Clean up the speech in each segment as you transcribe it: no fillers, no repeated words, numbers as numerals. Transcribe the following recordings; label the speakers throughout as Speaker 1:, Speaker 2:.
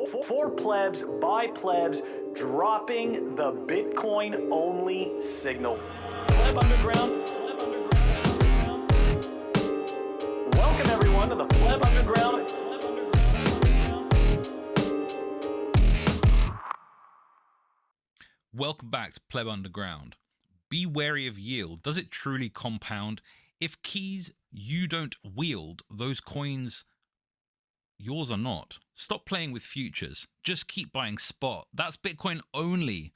Speaker 1: For plebs, by plebs, dropping the Bitcoin only signal. Pleb Underground. Welcome everyone to the Pleb Underground.
Speaker 2: Welcome back to Pleb Underground. Be wary of yield. Does it truly compound? If keys you don't wield, those coins yours are not. Stop playing with futures. Just keep buying spot. That's Bitcoin only.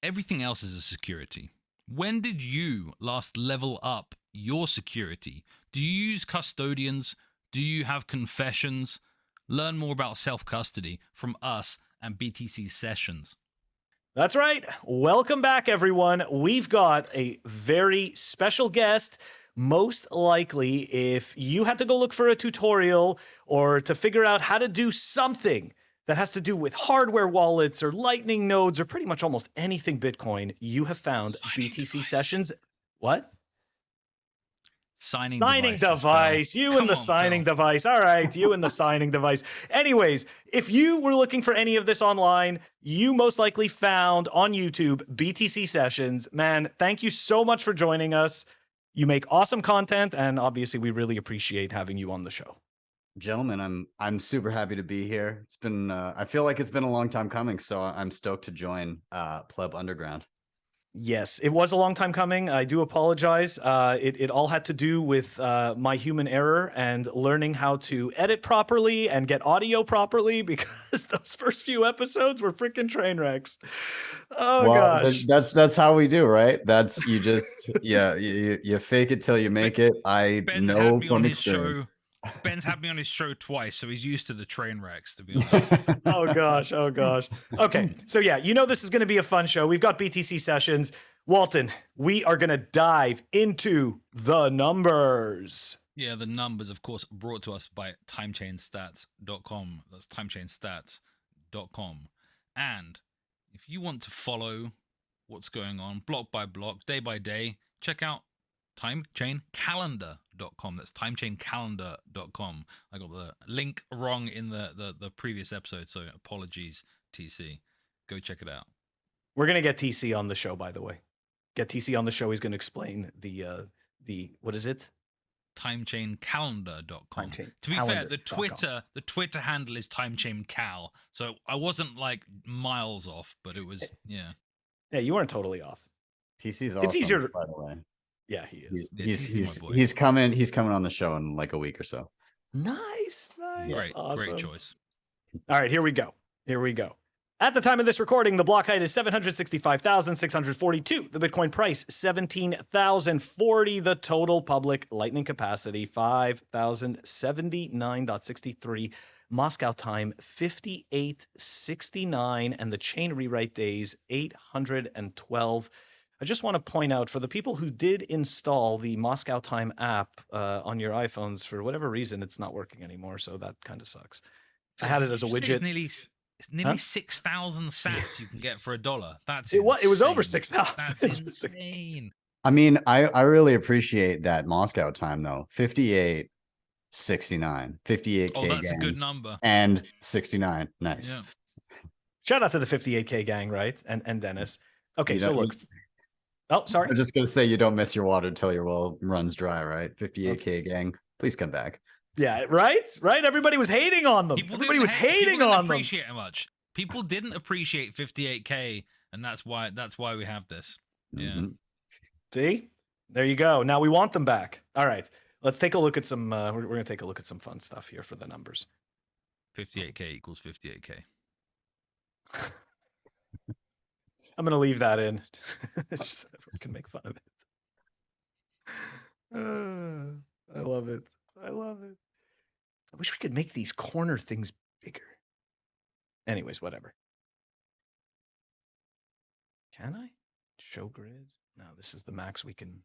Speaker 2: Everything else is a security. When did you last level up your security? Do you use custodians? Do you have confessions? Learn more about self-custody from us and BTC Sessions.
Speaker 1: That's right. Welcome back, everyone. We've got a very special guest. Most likely, if you had to go look for a tutorial or to figure out how to do something that has to do with hardware wallets or lightning nodes or pretty much almost anything Bitcoin, you have found BTC Sessions. What?
Speaker 2: Signing
Speaker 1: device. You and the signing device. All right, you and the signing device. Anyways, if you were looking for any of this online, you most likely found on YouTube BTC Sessions. Man, thank you so much for joining us. You make awesome content, and obviously we really appreciate having you on the show.
Speaker 3: Gentlemen, I'm super happy to be here. It's been I feel like it's been a long time coming, so I'm stoked to join Pleb Underground.
Speaker 1: Yes, it was a long time coming. I do apologize. It all had to do with my human error and learning how to edit properly and get audio properly, because those first few episodes were freaking train wrecks. Oh, well, gosh.
Speaker 3: That's how we do, right? That's you just you fake it till you make it. I know from experience.
Speaker 2: Ben's had me on his show twice, so he's used to the train wrecks, to be honest.
Speaker 1: Oh gosh. Okay, so yeah, you know this is going to be a fun show. We've got BTC Sessions. Walton, we are going to dive into the numbers.
Speaker 2: Yeah, the numbers, of course, brought to us by timechainstats.com. That's timechainstats.com. And if you want to follow what's going on block by block, day by day, check out timechaincalendar.com. That's timechaincalendar.com. I got the link wrong in the previous episode, so apologies, TC. Go check it out.
Speaker 1: We're going to get TC on the show, by the way. Get TC on the show. He's going to explain the what is it?
Speaker 2: timechaincalendar.com. To be fair, the Twitter handle is timechaincал. So I wasn't like miles off, but it was Yeah,
Speaker 1: you weren't totally off.
Speaker 3: TC's awesome,
Speaker 1: it's easier
Speaker 3: by the way.
Speaker 1: Yeah, he is.
Speaker 3: He's coming on the show in like a week or so.
Speaker 1: Nice. Awesome.
Speaker 2: Great choice.
Speaker 1: All right, here we go. At the time of this recording, the block height is 765,642. The Bitcoin price, 17,040. The total public lightning capacity, 5,079.63. Moscow time, 58:69. And the chain rewrite days, 812. I just want to point out, for the people who did install the Moscow Time app on your iPhones, for whatever reason, it's not working anymore, so that kind of sucks. I had it as a widget.
Speaker 2: It's nearly 6,000 sats you can get for $1.
Speaker 1: It was over 6,000.
Speaker 2: That's insane.
Speaker 3: I mean, I really appreciate that Moscow time though. 58:69, 58K.
Speaker 2: Oh, that's a good number.
Speaker 3: And 69. Nice.
Speaker 2: Yeah.
Speaker 1: Shout out to the 58K gang, right? And Dennis. Okay, so look. Oh, sorry.
Speaker 3: I was just going to say, you don't miss your water until your well runs dry, right? 58K gang, please come back.
Speaker 1: Yeah, right? Everybody was hating on them. Everybody was hating on them.
Speaker 2: Appreciate it much. People didn't appreciate 58K, and that's why we have this. Yeah.
Speaker 3: Mm-hmm.
Speaker 1: See? There you go. Now we want them back. All right. Let's take a look at some we're going to take a look at some fun stuff here for the numbers.
Speaker 2: 58K equals 58K.
Speaker 1: I'm going to leave that in. Just so everyone can make fun of it. I love it. I wish we could make these corner things bigger. Anyways, whatever. Can I? Show grid? No, this is the max we can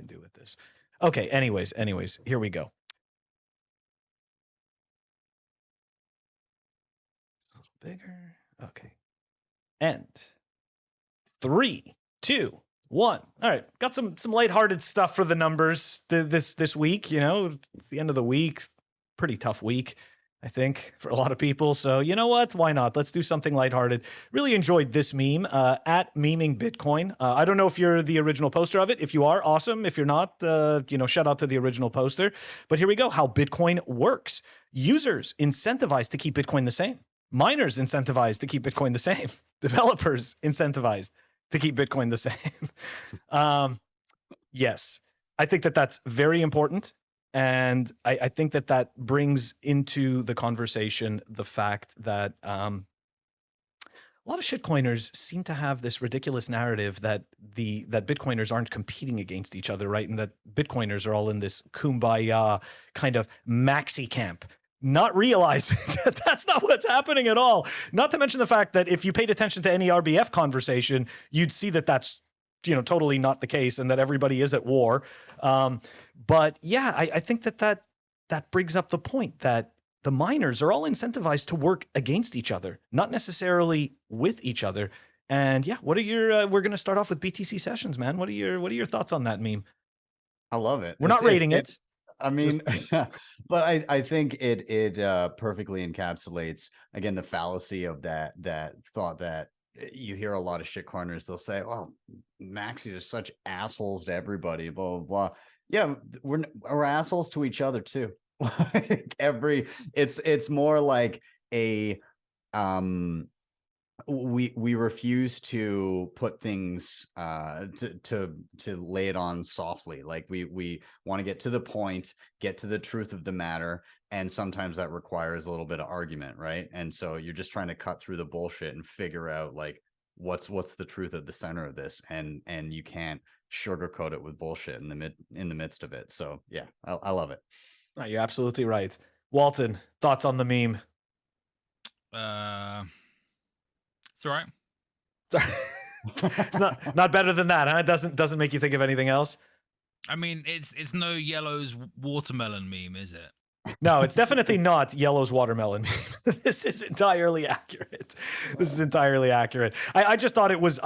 Speaker 1: do with this. Okay, anyways, here we go. Just a little bigger. Okay. And 3, 2, 1. All right, got some lighthearted stuff for the numbers this week. You know, it's the end of the week, pretty tough week. I think, for a lot of people. So you know what? Why not? Let's do something lighthearted. Really enjoyed this meme at Meming Bitcoin. I don't know if you're the original poster of it. If you are, awesome. If you're not, shout out to the original poster. But here we go. How Bitcoin works. Users incentivized to keep Bitcoin the same. Miners incentivized to keep Bitcoin the same. Developers incentivized to keep Bitcoin the same. Yes, I think that that's very important. And I think that that brings into the conversation the fact that a lot of shitcoiners seem to have this ridiculous narrative that that Bitcoiners aren't competing against each other, right? And that Bitcoiners are all in this kumbaya kind of maxi camp, not realizing that that's not what's happening at all. Not to mention the fact that if you paid attention to any RBF conversation, you'd see that that's totally not the case, and that everybody is at war. But yeah, I think that brings up the point that the miners are all incentivized to work against each other, not necessarily with each other. And yeah, what are your? We're going to start off with BTC Sessions, man. What are your thoughts on that meme?
Speaker 3: I love it.
Speaker 1: We're not rating it.
Speaker 3: I mean, but I think it perfectly encapsulates, again, the fallacy of that thought that you hear a lot of shit corners. They'll say, "Oh, maxis are such assholes to everybody." Blah blah blah. Yeah, we're assholes to each other too. Like it's more like a we refuse to put things to lay it on softly. Like we want to get to the point, get to the truth of the matter, and sometimes that requires a little bit of argument, right? And so you're just trying to cut through the bullshit and figure out like what's the truth at the center of this, and you can't sugarcoat it with bullshit in the midst of it. So yeah, I love it.
Speaker 1: Oh, you're absolutely right. Walton, thoughts on the meme?
Speaker 2: It's all right.
Speaker 1: It's not better than that, huh? It doesn't make you think of anything else.
Speaker 2: I mean, it's no Yellow's watermelon meme, is it?
Speaker 1: No, it's definitely not Yellow's watermelon meme. This is entirely accurate. This is entirely accurate. I just thought it was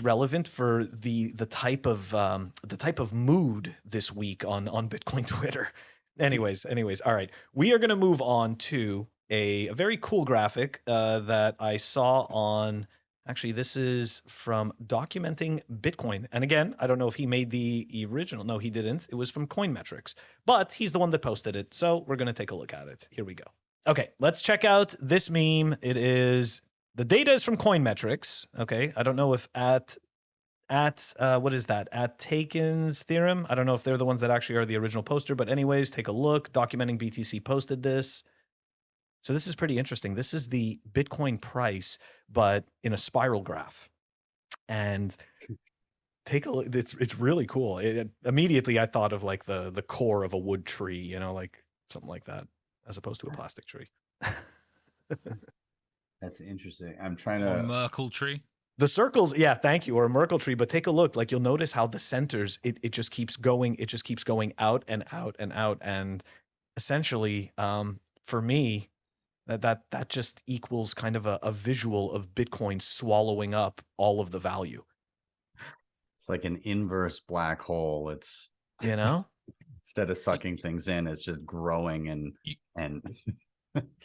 Speaker 1: relevant for the type of mood this week on Bitcoin Twitter. Anyways, all right. We are going to move on to a very cool graphic that I saw on. Actually, this is from Documenting Bitcoin. And again, I don't know if he made the original. No, he didn't. It was from Coinmetrics. But he's the one that posted it. So we're going to take a look at it. Here we go. Okay, let's check out this meme. The data is from Coinmetrics. Okay, I don't know if at what is that? At Taken's Theorem. I don't know if they're the ones that actually are the original poster. But anyways, take a look. Documenting BTC posted this. So this is pretty interesting. This is the Bitcoin price, but in a spiral graph. And take a look. It's really cool. Immediately I thought of like the core of a wood tree, like something like that, as opposed to a plastic tree.
Speaker 3: That's interesting. I'm trying to.
Speaker 2: Or a Merkle tree.
Speaker 1: The circles, yeah, thank you, or a Merkle tree. But take a look. Like you'll notice how the centers, it just keeps going. It just keeps going out and out and out. And essentially, for me, that just equals kind of a visual of Bitcoin swallowing up all of the value.
Speaker 3: It's like an inverse black hole. It's instead of sucking things in, it's just growing and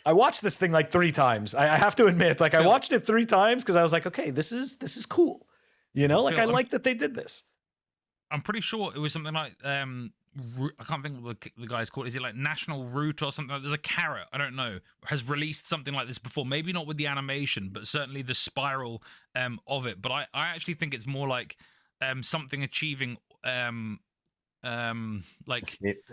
Speaker 1: I watched this thing like 3 times. I have to admit, like I watched it 3 times because I was like, okay, this is cool. Like I like that they did this.
Speaker 2: I'm pretty sure it was something like I can't think what the guy's called. Is it like National Root or something? There's a carrot, I don't know, has released something like this before. Maybe not with the animation, but certainly the spiral of it. But I actually think it's more like something achieving like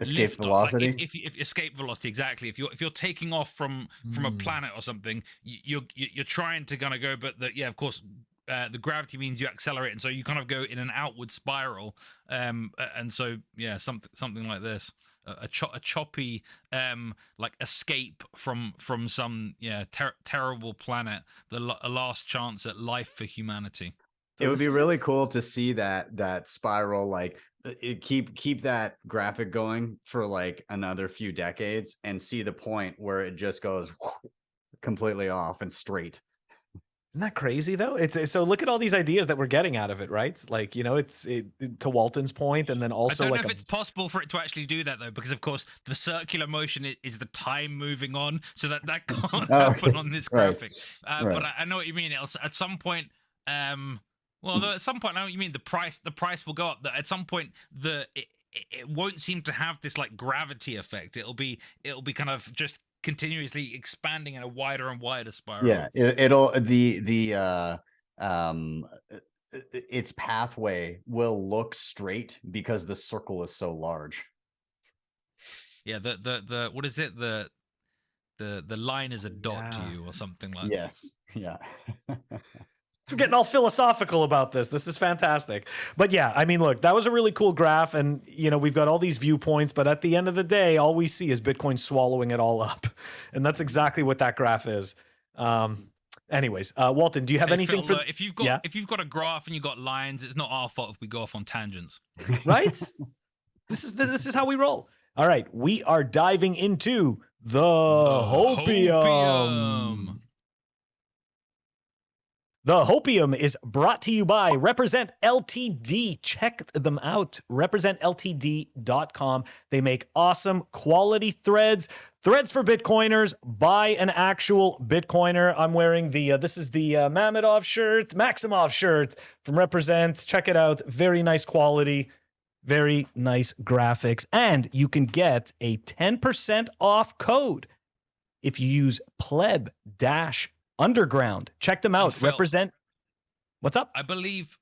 Speaker 3: escape velocity.
Speaker 2: Like if escape velocity, exactly. If you're taking off from a planet or something, you're trying to kind of go, but of course. The gravity means you accelerate, and so you kind of go in an outward spiral. And so, yeah, something like this, a choppy like escape from some terrible planet, a last chance at life for humanity.
Speaker 3: So it would be really cool to see that spiral, like keep that graphic going for like another few decades, and see the point where it just goes completely off and straight.
Speaker 1: Isn't that crazy though? So look at all these ideas that we're getting out of it, right? Like, to Walton's point, and then
Speaker 2: I
Speaker 1: also
Speaker 2: don't know
Speaker 1: like
Speaker 2: if it's possible for it to actually do that though, because of course the circular motion is the time moving on, so that can't happen on this
Speaker 3: Right.
Speaker 2: graphic.
Speaker 3: Right.
Speaker 2: But I know what you mean. At some point, well, at some point, I know what you mean. The price will go up. At some point, it won't seem to have this like gravity effect. It'll be kind of just continuously expanding in a wider and wider spiral.
Speaker 3: Yeah, its pathway will look straight because the circle is so large.
Speaker 2: Yeah, the what is it? The line is a dot to you or something like that.
Speaker 3: Yes. Yeah.
Speaker 1: We're getting all philosophical about this. This is fantastic. But yeah, I mean, look, that was a really cool graph, and we've got all these viewpoints, but at the end of the day, all we see is Bitcoin swallowing it all up. And that's exactly what that graph is. Anyways, Walton, do you have anything
Speaker 2: Phil,
Speaker 1: for
Speaker 2: if you've got a graph and you've got lines, it's not our fault if we go off on tangents.
Speaker 1: Right? This is how we roll. All right, we are diving into the Hopium. The Hopium is brought to you by Represent Ltd. Check them out, representltd.com. They make awesome quality threads for Bitcoiners. Buy an actual Bitcoiner. I'm wearing this is the Maximov shirt from Represent. Check it out. Very nice quality, very nice graphics. And you can get a 10% off code if you use pleb-underground. Check them out.
Speaker 2: Phil,
Speaker 1: Represent. What's up?
Speaker 2: I believe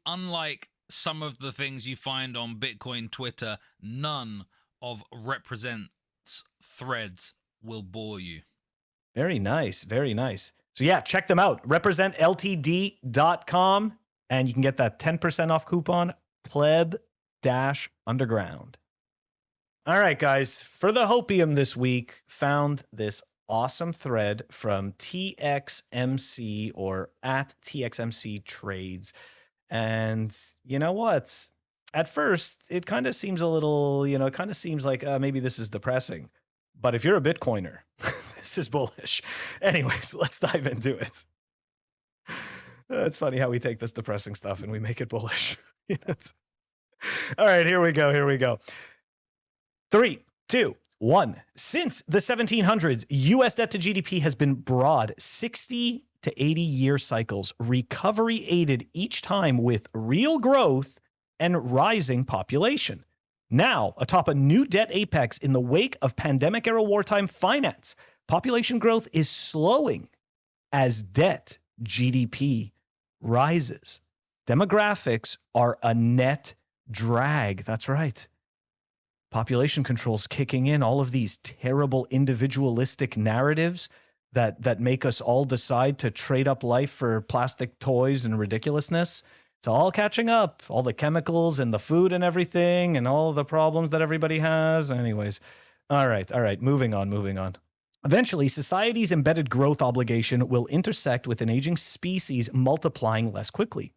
Speaker 2: unlike some of the things you find on Bitcoin Twitter, none of Represent's threads will bore you.
Speaker 1: Very nice. Very nice. So yeah, check them out. representltd.com, and you can get that 10% off coupon, pleb-underground. All right, guys, for the Hopium this week, found this awesome thread from TXMC or at TXMCtrades. And you know what? At first, it kind of seems a little, it kind of seems like maybe this is depressing. But if you're a Bitcoiner, this is bullish. Anyways, let's dive into it. It's funny how we take this depressing stuff and we make it bullish. All right, here we go. 3, 2, 1. Since the 1700s, U.S. debt to GDP has been broad 60 to 80 year cycles, recovery aided each time with real growth and rising population. Now, atop a new debt apex in the wake of pandemic-era wartime finance, population growth is slowing as debt GDP rises. Demographics are a net drag. That's right. Population controls kicking in, all of these terrible individualistic narratives that make us all decide to trade up life for plastic toys and ridiculousness. It's all catching up, all the chemicals and the food and everything and all the problems that everybody has. Anyways, all right, moving on. Eventually, society's embedded growth obligation will intersect with an aging species multiplying less quickly.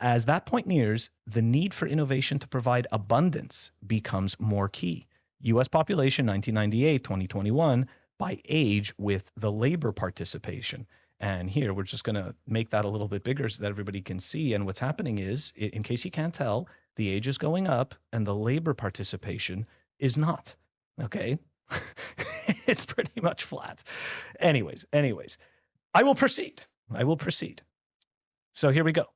Speaker 1: As that point nears, the need for innovation to provide abundance becomes more key. U.S. population 1998-2021 by age with the labor participation. And here we're just going to make that a little bit bigger so that everybody can see. And what's happening is, in case you can't tell, the age is going up and the labor participation is not. Okay? It's pretty much flat. Anyways, I will proceed. So here we go.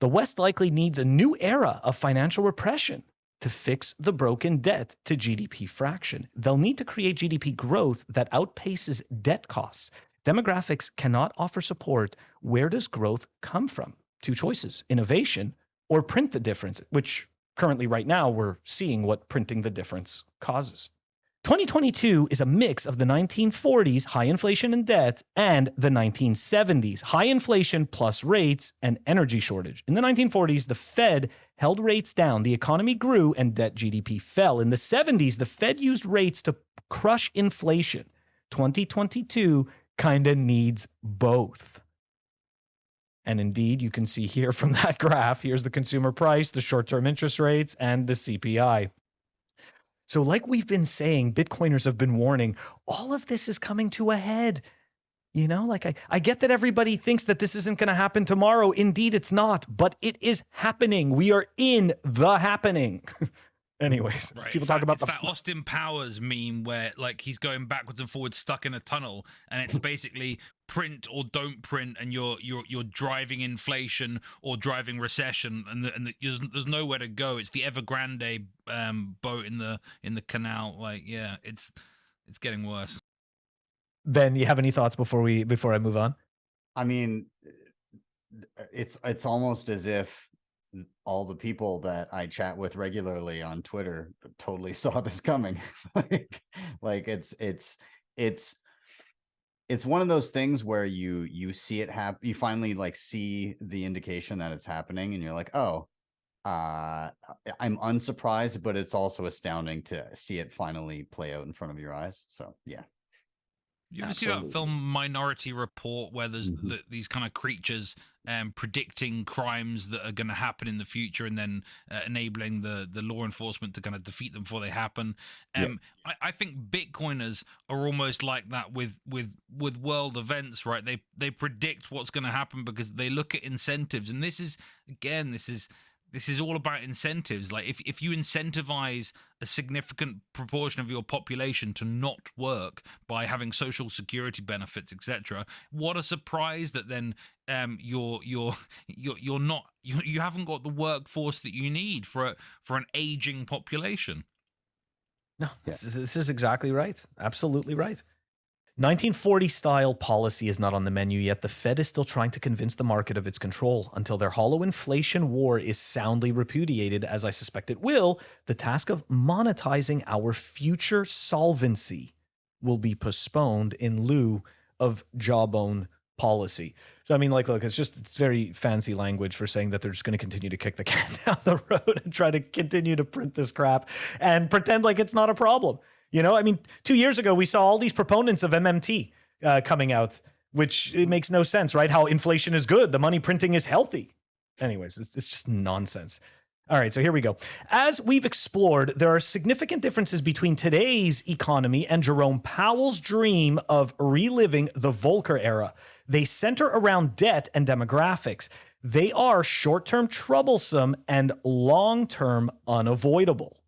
Speaker 1: The West likely needs a new era of financial repression to fix the broken debt to GDP fraction. They'll need to create GDP growth that outpaces debt costs. Demographics cannot offer support. Where does growth come from? Two choices: innovation or print the difference, which currently right now we're seeing what printing the difference causes. 2022 is a mix of the 1940s, high inflation and debt, and the 1970s, high inflation plus rates and energy shortage. In the 1940s, the Fed held rates down, the economy grew, and debt GDP fell. In the 70s, the Fed used rates to crush inflation. 2022 kind of needs both. And indeed, you can see here from that graph, here's the consumer price, the short-term interest rates, and the CPI. So like we've been saying, Bitcoiners have been warning, all of this is coming to a head. You know, like I get that everybody thinks that this isn't going to happen tomorrow. Indeed, it's not, but it is happening. We are in the happening. Anyways,
Speaker 2: Right.
Speaker 1: people talk about
Speaker 2: it's that Austin Powers meme where like he's going backwards and forwards stuck in a tunnel, and it's basically print or don't print, and you're driving inflation or driving recession, and there's nowhere to go. It's the Evergrande boat in the canal. Like, yeah, it's getting worse.
Speaker 1: Ben, you have any thoughts before I move on?
Speaker 3: I mean, it's almost as if all the people that I chat with regularly on Twitter totally saw this coming. like it's one of those things where you see it happen. You finally like see the indication that it's happening, and you're like, oh, I'm unsurprised, but it's also astounding to see it finally play out in front of your eyes. So yeah.
Speaker 2: You ever see that film Minority Report, where there's these kind of creatures predicting crimes that are going to happen in the future, and then enabling the law enforcement to kind of defeat them before they happen? I think Bitcoiners are almost like that with world events, right? They predict what's going to happen because they look at incentives, and this is all about incentives. Like if you incentivize a significant proportion of your population to not work by having social security benefits, etc., what a surprise that then you haven't got the workforce that you need for an aging population.
Speaker 1: No, this is exactly right. Absolutely right. 1940 style policy is not on the menu yet. The Fed is still trying to convince the market of its control. Until their hollow inflation war is soundly repudiated, as I suspect it will, the task of monetizing our future solvency will be postponed in lieu of jawbone policy. So I mean, like, look, it's very fancy language for saying that they're just going to continue to kick the can down the road and try to continue to print this crap and pretend like it's not a problem. You know, I mean, 2 years ago, we saw all these proponents of MMT coming out, which it makes no sense, right? How inflation is good. The money printing is healthy. Anyways, it's just nonsense. All right, so here we go. As we've explored, there are significant differences between today's economy and Jerome Powell's dream of reliving the Volcker era. They center around debt and demographics. They are short-term troublesome and long-term unavoidable.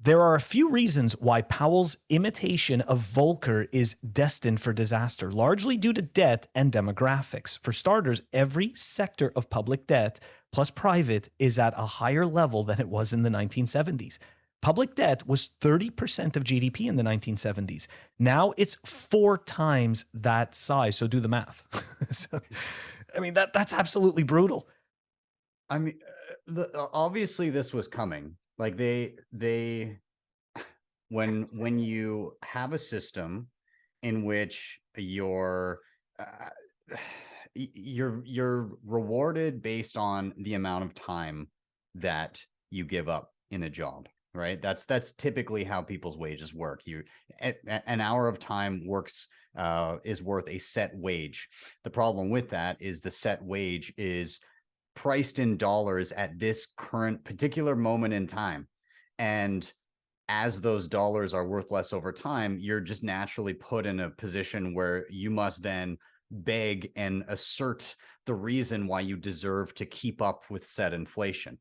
Speaker 1: There are a few reasons why Powell's imitation of Volcker is destined for disaster, largely due to debt and demographics. For starters, every sector of public debt plus private is at a higher level than it was in the 1970s. Public debt was 30% of GDP in the 1970s. Now it's 4 times that size. So do the math. So, I mean, that's absolutely brutal.
Speaker 3: I mean, obviously this was coming. Like when you have a system in which you're rewarded based on the amount of time that you give up in a job, right? That's typically how people's wages work. An hour of time works is worth a set wage. The problem with that is the set wage is priced in dollars at this current particular moment in time. And as those dollars are worth less over time, you're just naturally put in a position where you must then beg and assert the reason why you deserve to keep up with said inflation.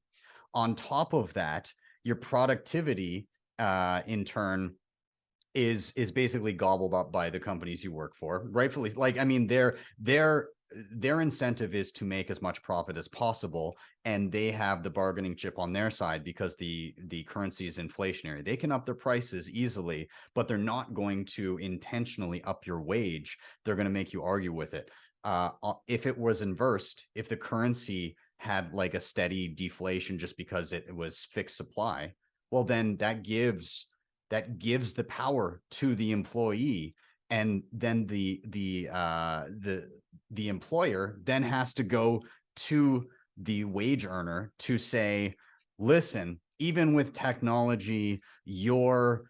Speaker 3: On top of that, your productivity in turn is basically gobbled up by the companies you work for, rightfully. Like, I mean, their incentive is to make as much profit as possible, and they have the bargaining chip on their side because the currency is inflationary. They can up their prices easily, but they're not going to intentionally up your wage. They're going to make you argue with it. If it was inversed, if the currency had like a steady deflation just because it was fixed supply, well, then that gives the power to the employee, and then the employer then has to go to the wage earner to say, listen, even with technology, your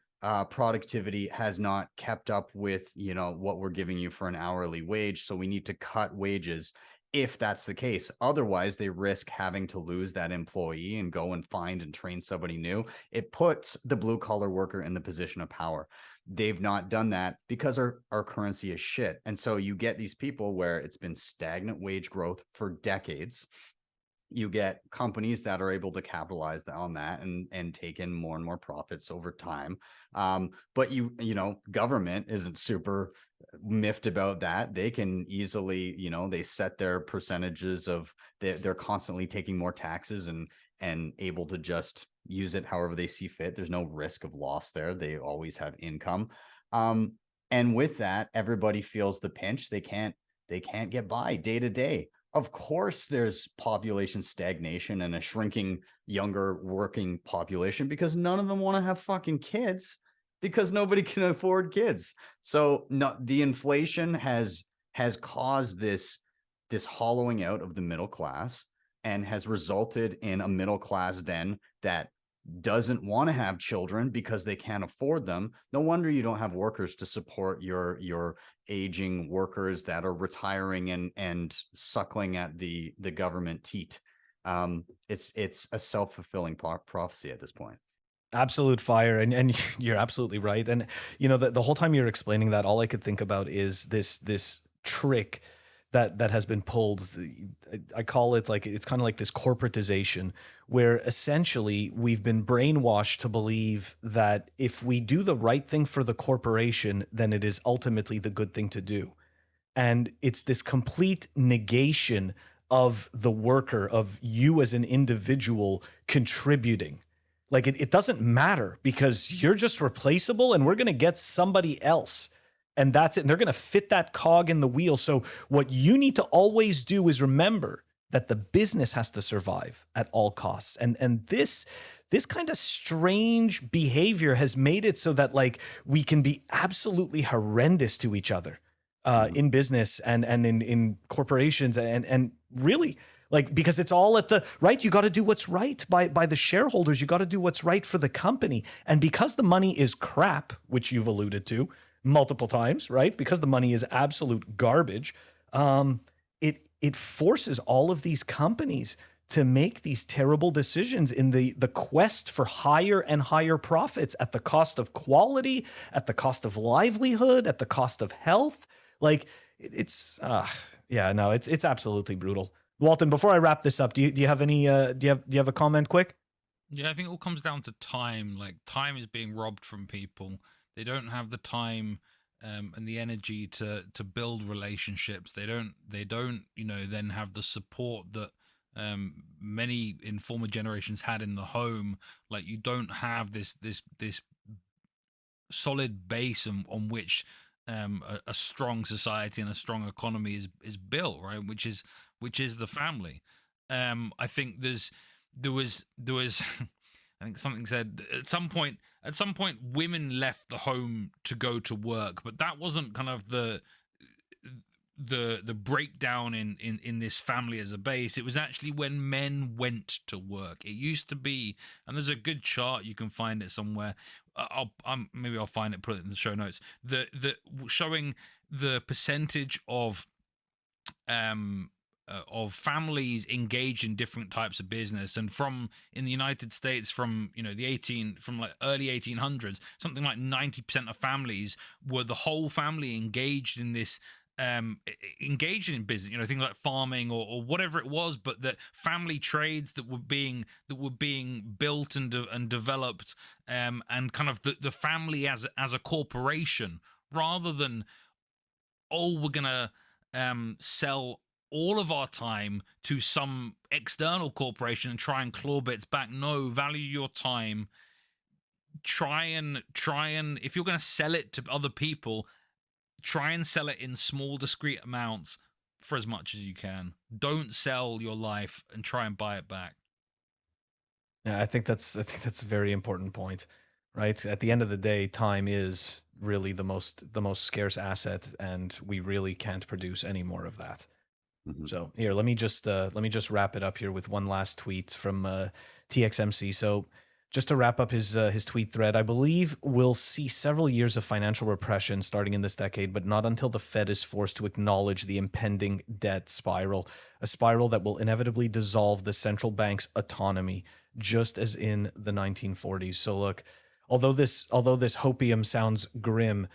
Speaker 3: productivity has not kept up with, what we're giving you for an hourly wage. So we need to cut wages. if that's the case. Otherwise, they risk having to lose that employee and go and find and train somebody new. It puts the blue collar worker in the position of power. They've not done that because our currency is shit. And so you get these people where it's been stagnant wage growth for decades. You get companies that are able to capitalize on that and take in more and more profits over time. But you know, government isn't super miffed about that. They can easily, you know, they set their percentages of they're constantly taking more taxes and able to just use it however they see fit. There's no risk of loss there. They always have income. And with that, everybody feels the pinch. They can't get by day to day. Of course, there's population stagnation and a shrinking younger working population because none of them want to have fucking kids because nobody can afford kids. So the inflation has caused this hollowing out of the middle class and has resulted in a middle class then that doesn't want to have children because they can't afford them. No wonder you don't have workers to support your aging workers that are retiring and suckling at the government teat. It's a self-fulfilling prophecy at this point.
Speaker 1: Absolute fire, and you're absolutely right. And you know, the whole time you're explaining that, all I could think about is this trick that has been pulled. I call it like, it's kind of like this corporatization, where essentially we've been brainwashed to believe that if we do the right thing for the corporation, then it is ultimately the good thing to do. And it's this complete negation of the worker, of you as an individual contributing. Like it doesn't matter because you're just replaceable and we're going to get somebody else. And that's it. And they're going to fit that cog in the wheel. So what you need to always do is remember that the business has to survive at all costs. And this kind of strange behavior has made it so that like we can be absolutely horrendous to each other in business and in corporations and really, like, because it's all at the right. You got to do what's right by the shareholders. You got to do what's right for the company. And because the money is crap, which you've alluded to multiple times, right? Because the money is absolute garbage. It forces all of these companies to make these terrible decisions in the quest for higher and higher profits at the cost of quality, at the cost of livelihood, at the cost of health. Like it's absolutely brutal. Walton, before I wrap this up, do you have any do you have a comment quick?
Speaker 2: Yeah, I think it all comes down to time. Like, time is being robbed from people. They don't have the time and the energy to build relationships. They don't then have the support that many in former generations had in the home. Like, you don't have this solid base on which a strong society and a strong economy is built, right? Which is the family. I think there was I think something said at some point women left the home to go to work, but that wasn't kind of the breakdown in this family as a base. It was actually when men went to work. It used to be, and there's a good chart, you can find it somewhere. Maybe I'll find it, put it in the show notes. The showing the percentage of families engaged in different types of business, and in the United States from like early 1800s, something like 90% of families were the whole family engaged in this engaged in business, things like farming or whatever it was, but that family trades that were being built and developed, and kind of the family as a corporation, rather than, we're gonna sell all of our time to some external corporation and try and claw bits back. No, value your time. Try and if you're going to sell it to other people, try and sell it in small, discrete amounts for as much as you can. Don't sell your life and try and buy it back.
Speaker 1: Yeah, I think that's a very important point, right? At the end of the day, time is really the most scarce asset, and we really can't produce any more of that. Mm-hmm. So here, let me just wrap it up here with one last tweet from TXMC. So just to wrap up his tweet thread, I believe we'll see several years of financial repression starting in this decade, but not until the Fed is forced to acknowledge the impending debt spiral, a spiral that will inevitably dissolve the central bank's autonomy, just as in the 1940s. So look, although this hopium sounds grim,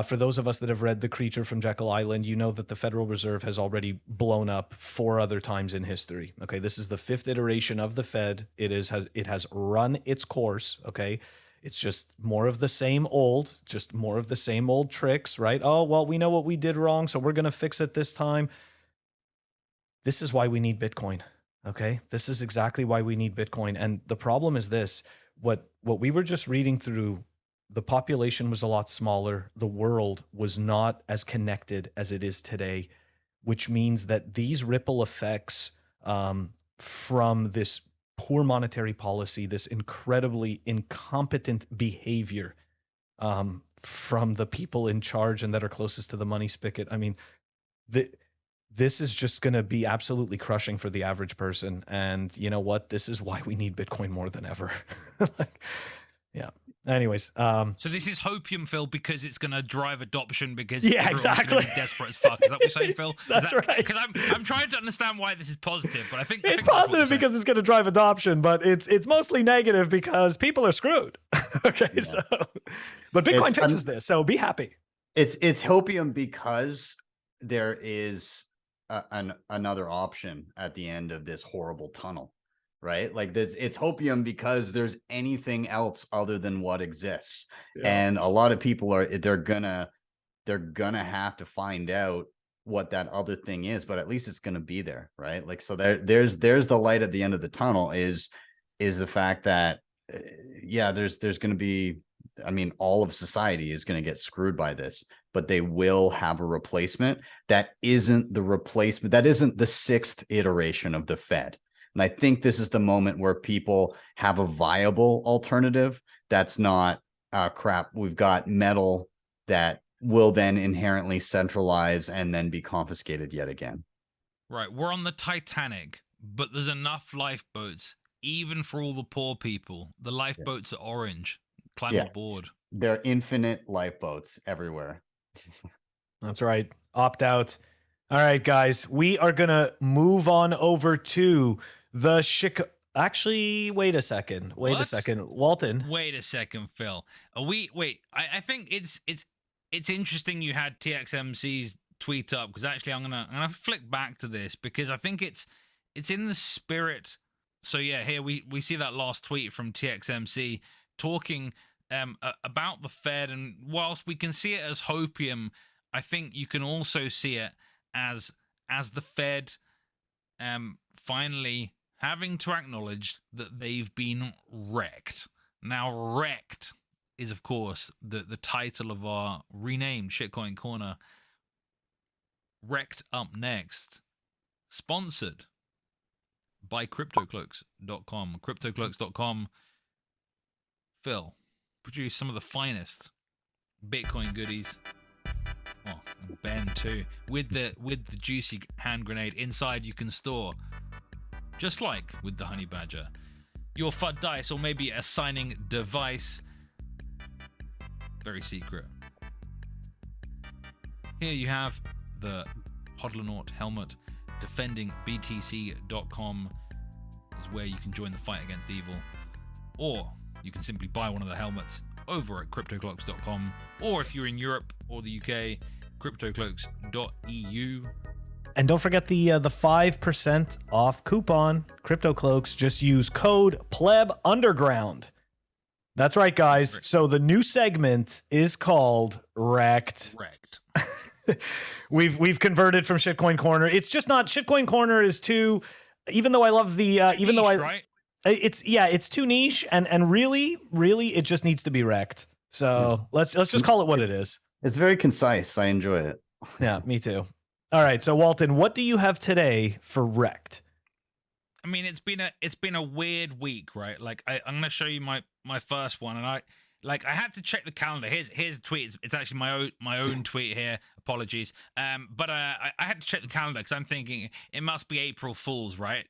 Speaker 1: for those of us that have read The Creature from Jekyll Island, you know that the Federal Reserve has already blown up 4 other times in history. Okay, this is the 5th iteration of the Fed. It has run its course. Okay, it's just more of the same old, tricks, right? Oh, well, we know what we did wrong, so we're gonna fix it this time. This is why we need Bitcoin. Okay, this is exactly why we need Bitcoin. And the problem is this: what we were just reading through. The population was a lot smaller. The world was not as connected as it is today, which means that these ripple effects from this poor monetary policy, this incredibly incompetent behavior from the people in charge and that are closest to the money spigot. I mean, this is just going to be absolutely crushing for the average person. And you know what? This is why we need Bitcoin more than ever. Yeah. Anyways,
Speaker 2: so this is hopium, Phil, because it's going to drive adoption because
Speaker 1: yeah,
Speaker 2: everyone's
Speaker 1: exactly.
Speaker 2: going to be desperate as fuck. Is that what you're saying, Phil?
Speaker 1: That's right.
Speaker 2: Because I'm trying to understand why this is positive, but I think
Speaker 1: it's positive because it's going to drive adoption, but it's mostly negative because people are screwed. Okay, yeah. So but Bitcoin fixes this, so be happy.
Speaker 3: It's hopium because there is another option at the end of this horrible tunnel. Right? Like it's hopium because there's anything else other than what exists. Yeah. And a lot of people they're gonna have to find out what that other thing is, but at least it's gonna be there, right? Like, so there's the light at the end of the tunnel is the fact that there's gonna be, I mean, all of society is gonna get screwed by this, but they will have a replacement that isn't the 6th iteration of the Fed. And I think this is the moment where people have a viable alternative that's not, crap, we've got metal that will then inherently centralize and then be confiscated yet again.
Speaker 2: Right. We're on the Titanic, but there's enough lifeboats, even for all the poor people. The lifeboats are orange. Climb aboard.
Speaker 3: There are infinite lifeboats everywhere.
Speaker 1: That's right. Opt out. All right, guys, we are going to move on over to the Actually, wait a second. Walton.
Speaker 2: Wait a second, Phil. I think it's interesting you had TXMC's tweet up, because actually I'm gonna flick back to this because I think it's in the spirit. So yeah, here we see that last tweet from TXMC talking about the Fed, and whilst we can see it as hopium, I think you can also see it as the Fed finally having to acknowledge that they've been wrecked. Now, REKT is, of course, the title of our renamed Shitcoin Corner. REKT up next. Sponsored by CryptoCloaks.com. CryptoCloaks.com, Phil, produce some of the finest Bitcoin goodies. Oh, and Ben too. With the juicy hand grenade inside, you can store, just like with the Honey Badger, your FUD dice or maybe a signing device. Very secret. Here you have the Hodlonaut helmet. Defending BTC.com is where you can join the fight against evil. Or you can simply buy one of the helmets over at CryptoCloaks.com. Or if you're in Europe or the UK, CryptoCloaks.eu.
Speaker 1: And don't forget the 5% off coupon, CryptoCloaks. Just use code PlebUnderground. That's right, guys. So the new segment is called REKT. We've converted from Shitcoin Corner. It's just not Shitcoin Corner is too. Even though I love the
Speaker 2: right?
Speaker 1: It's too niche, and really it just needs to be REKT. So let's just call it what it is.
Speaker 3: It's very concise. I enjoy it.
Speaker 1: Yeah, me too. All right, so Walton, what do you have today for REKT?
Speaker 2: I mean, it's been a weird week, right? Like I'm gonna show you my first one, and I had to check the calendar. Here's a tweet. It's actually my own tweet here. Apologies. But I had to check the calendar because I'm thinking it must be April Fool's, right?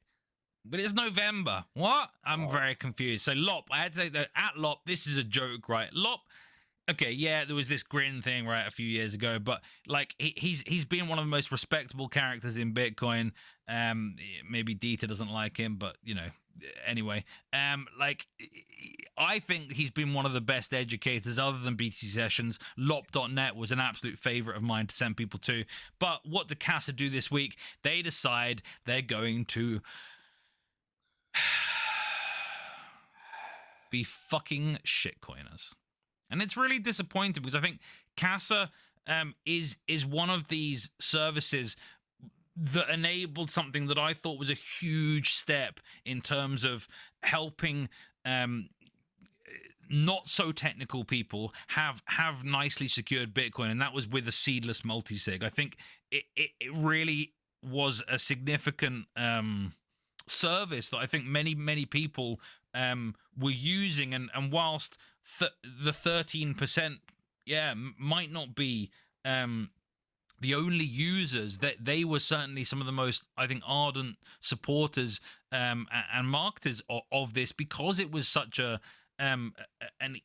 Speaker 2: But it's November. What? I'm very confused. So Lop, I had to say that at Lop, this is a joke, right? Lop, okay, yeah, there was this grin thing, right, a few years ago, but like he's been one of the most respectable characters in Bitcoin. Maybe Dieter doesn't like him, but you know, anyway, like I think he's been one of the best educators other than BTC Sessions. Lop.net was an absolute favorite of mine to send people to. But what did CASA do this week? They decide they're going to be fucking shitcoiners. And it's really disappointing because I think CASA is one of these services that enabled something that I thought was a huge step in terms of helping not so technical people have nicely secured Bitcoin, and that was with a seedless multisig. I think it really was a significant service that I think many people were using, and whilst the 13% might not be the only users, that they were certainly some of the most, I think, ardent supporters and marketers of this, because it was such an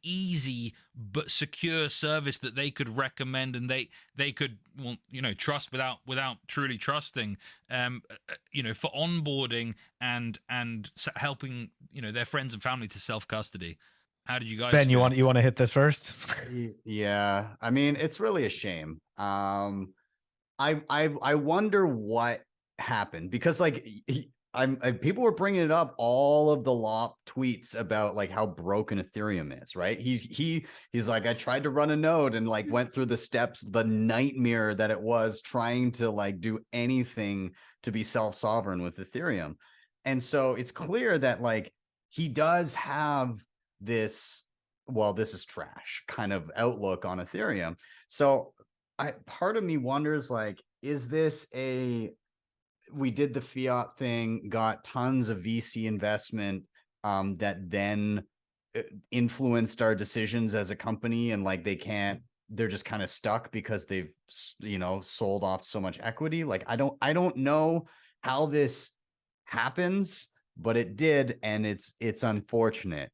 Speaker 2: easy but secure service that they could recommend, and they could, well, you know, trust without truly trusting, you know, for onboarding and helping, you know, their friends and family to self-custody. How did you guys
Speaker 1: Ben,
Speaker 2: feel?
Speaker 1: you want to hit this first?
Speaker 3: Yeah, I mean, it's really a shame. I wonder what happened, because like people were bringing it up, all of the Lop tweets about like how broken Ethereum is, right? He's like, I tried to run a node and like went through the steps, the nightmare that it was trying to like do anything to be self-sovereign with Ethereum. And so it's clear that like he does have this, well, this is trash kind of outlook on Ethereum. So part of me wonders, like, is this we did the fiat thing, got tons of VC investment that then influenced our decisions as a company, and like they're just kind of stuck because they've, you know, sold off so much equity. Like, I don't know how this happens, but it did, and it's unfortunate.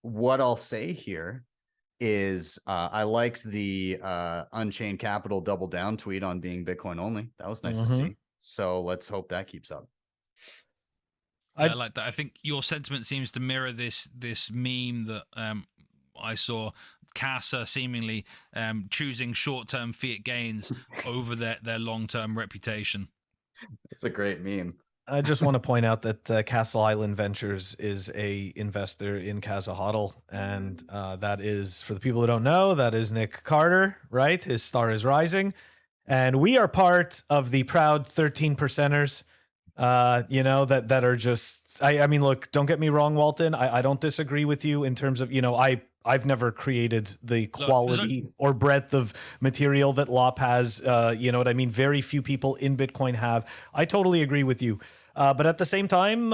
Speaker 3: What I'll say here is I liked the Unchained Capital double down tweet on being Bitcoin only. That was nice to see. So let's hope that keeps up.
Speaker 2: I like that. I think your sentiment seems to mirror this meme that I saw, CASA seemingly choosing short-term fiat gains over their long-term reputation.
Speaker 3: It's a great meme.
Speaker 1: I just want to point out that Castle Island Ventures is a investor in CASA HODL, and that is, for the people who don't know, that is Nick Carter, right? His star is rising, and we are part of the proud 13%ers, you know, that are just, I mean, look, don't get me wrong, Walton, I don't disagree with you in terms of, you know, I've never created the quality or breadth of material that Lop has. You know what I mean? Very few people in Bitcoin have. I totally agree with you. But at the same time,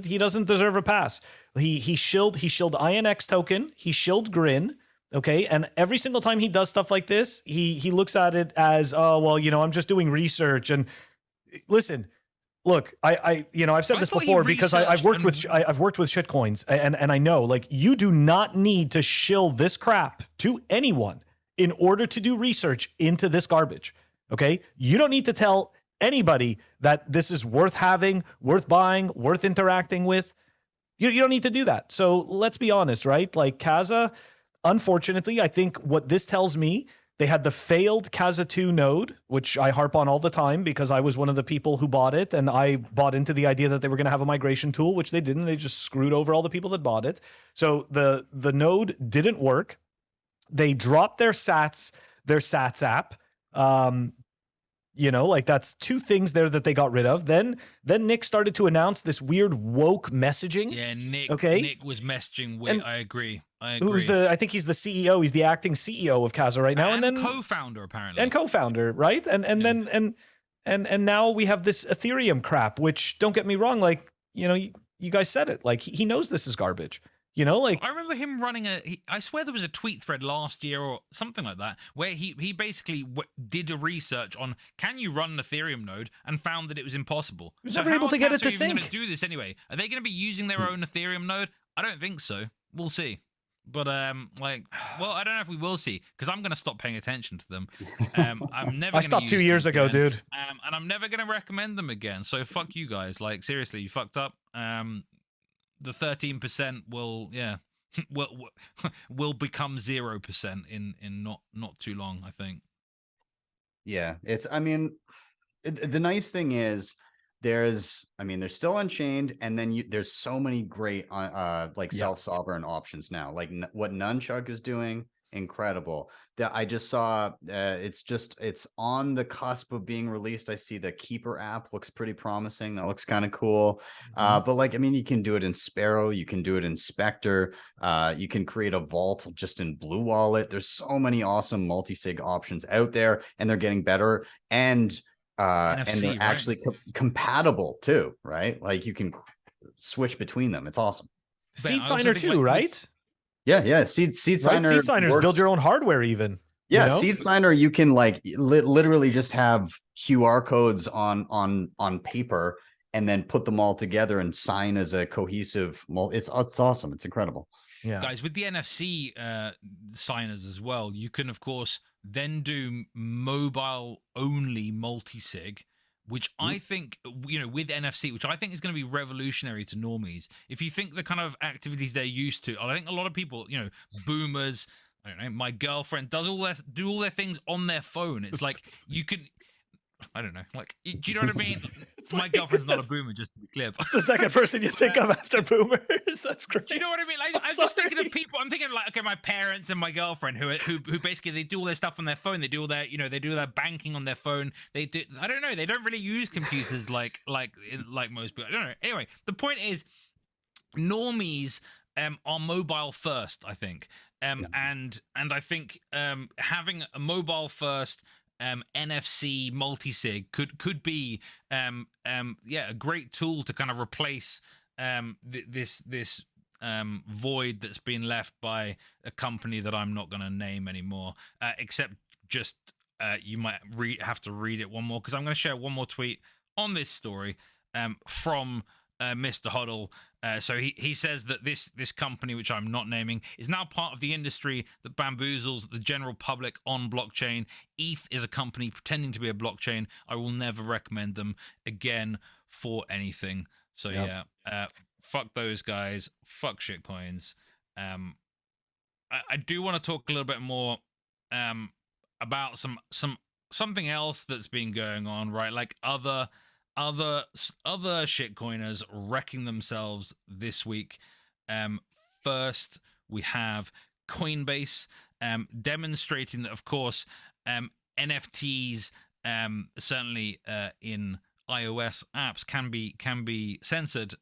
Speaker 1: he doesn't deserve a pass. He shilled INX token. He shilled Grin. Okay. And every single time he does stuff like this, he looks at it as, oh, well, you know, I'm just doing research. And listen, look, you know, I've said this before because I've worked with shitcoins, and I know, like, you do not need to shill this crap to anyone in order to do research into this garbage. Okay, you don't need to tell anybody that this is worth having, worth buying, worth interacting with. You don't need to do that. So let's be honest, right? Like, CASA, unfortunately, I think what this tells me, they had the failed CASA 2 node, which I harp on all the time because I was one of the people who bought it, and I bought into the idea that they were going to have a migration tool, which they didn't. They just screwed over all the people that bought it. So the node didn't work. They dropped their Sats app. You know, like, that's two things there that they got rid of. Then Nick started to announce this weird woke messaging.
Speaker 2: Yeah, Nick.
Speaker 1: Okay?
Speaker 2: Nick was messaging with.
Speaker 1: And
Speaker 2: I agree.
Speaker 1: I think he's the CEO. He's the acting CEO of CASA right now, and then
Speaker 2: co-founder apparently.
Speaker 1: And co-founder, right? And now we have this Ethereum crap. Which, don't get me wrong, like, you know, you guys said it. Like, he knows this is garbage. You know, like,
Speaker 2: I remember him running I swear there was a tweet thread last year or something like that where he basically did a research on can you run an Ethereum node and found that it was impossible.
Speaker 1: he was
Speaker 2: So
Speaker 1: never
Speaker 2: how
Speaker 1: able
Speaker 2: are
Speaker 1: to get it
Speaker 2: CASA
Speaker 1: to
Speaker 2: even going to
Speaker 1: sync.
Speaker 2: do this anyway? Are they going to be using their own Ethereum node? I don't think so. We'll see. But like, well, I don't know if we will see because I'm going to stop paying attention to them. I'm never
Speaker 1: I
Speaker 2: going to
Speaker 1: stopped
Speaker 2: use
Speaker 1: 2
Speaker 2: them
Speaker 1: years ago,
Speaker 2: again.
Speaker 1: dude.
Speaker 2: And I'm never going to recommend them again. So fuck you guys. Like seriously, you fucked up. The 13% will will become 0% in not too long, I think.
Speaker 3: Yeah, I mean, the nice thing is there's still Unchained, and then there's so many great like self-sovereign options now, like what Nunchuck is doing, incredible. That I just saw, it's on the cusp of being released. I see the Keeper app looks pretty promising. That looks kind of cool. But like, I mean, you can do it in Sparrow, you can do it in Spectre, you can create a vault just in Blue Wallet. There's so many awesome multi-sig options out there, and they're getting better. And
Speaker 2: NFC,
Speaker 3: they're
Speaker 2: right?
Speaker 3: actually compatible too, right? Like you can switch between them. It's awesome.
Speaker 1: Seed
Speaker 2: I also
Speaker 1: signer
Speaker 2: think,
Speaker 1: too,
Speaker 2: like,
Speaker 1: right?
Speaker 3: Yeah. Seed
Speaker 1: Right?
Speaker 3: signer
Speaker 1: Seed signers
Speaker 3: works.
Speaker 1: build your own hardware even.
Speaker 3: Yeah,
Speaker 1: You know?
Speaker 3: Seed signer, you can like literally just have QR codes on paper and then put them all together and sign as a cohesive. It's awesome. It's incredible.
Speaker 1: Yeah.
Speaker 2: Guys, with the NFC signers as well, you can of course then do mobile only multi-sig, which I think, with NFC, which I think is going to be revolutionary to normies. If you think the kind of activities they're used to, I think a lot of people, boomers, I don't know, my girlfriend do all their things on their phone. It's like you can, I don't know, like, do you know what I mean? My girlfriend's not a boomer, just to be clear.
Speaker 1: The second person you think of after boomers. That's great.
Speaker 2: Do you know what I mean? Like, I'm just thinking of people. I'm thinking like, okay, my parents and my girlfriend who basically they do all their stuff on their phone. They do all their, they do their banking on their phone. They do. I don't know. They don't really use computers like most people. I don't know. Anyway, the point is, normies are mobile first, I think. And I think having a mobile first NFC multi-sig could be a great tool to kind of replace this void that's been left by a company that I'm not going to name anymore, except just you might have to read it one more, because I'm going to share one more tweet on this story from Mr. Huddle. So he says that this company, which I'm not naming, is now part of the industry that bamboozles the general public on blockchain. ETH is a company pretending to be a blockchain. I will never recommend them again for anything. So yeah, fuck those guys. Fuck shitcoins. I do want to talk a little bit more about something else that's been going on, right? Like other shitcoiners wrecking themselves this week. First, we have Coinbase demonstrating that, of course, NFTs certainly in iOS apps can be censored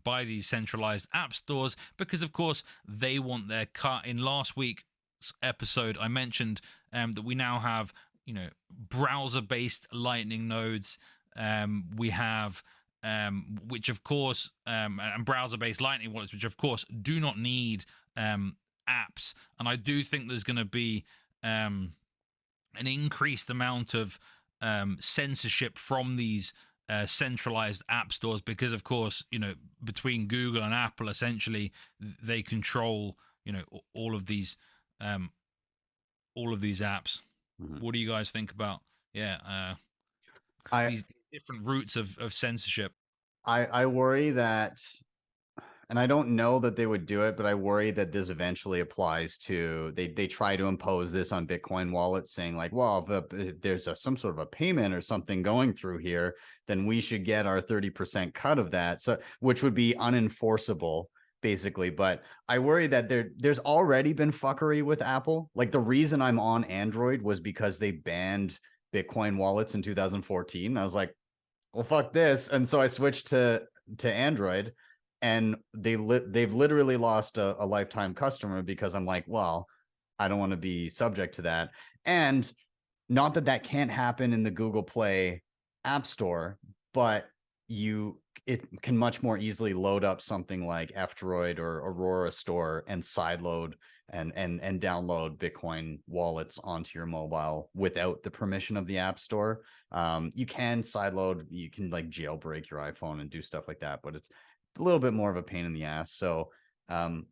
Speaker 2: by these centralized app stores, because, of course, they want their cut. In last week's episode, I mentioned that we now have browser-based Lightning nodes. We have which of course and browser-based Lightning wallets, which of course do not need apps. And I do think there's going to be an increased amount of censorship from these centralized app stores, because of course between Google and Apple, essentially they control all of these apps. What do you guys think about these different routes of censorship?
Speaker 3: I worry that, and I don't know that they would do it, but I worry that this eventually applies to, they try to impose this on Bitcoin wallets, saying like, well, if there's some sort of a payment or something going through here, then we should get our 30% cut of that. So, which would be unenforceable, basically. But I worry that there's already been fuckery with Apple. Like, the reason I'm on Android was because they banned Bitcoin wallets in 2014. I was like, well, fuck this. And so I switched to Android, and they've literally lost a lifetime customer, because I'm like, well, I don't want to be subject to that. And not that can't happen in the Google Play App Store, but you it can much more easily load up something like F-Droid or Aurora Store and sideload and download Bitcoin wallets onto your mobile without the permission of the App Store. You can sideload, you can like jailbreak your iPhone and do stuff like that, but it's a little bit more of a pain in the ass. So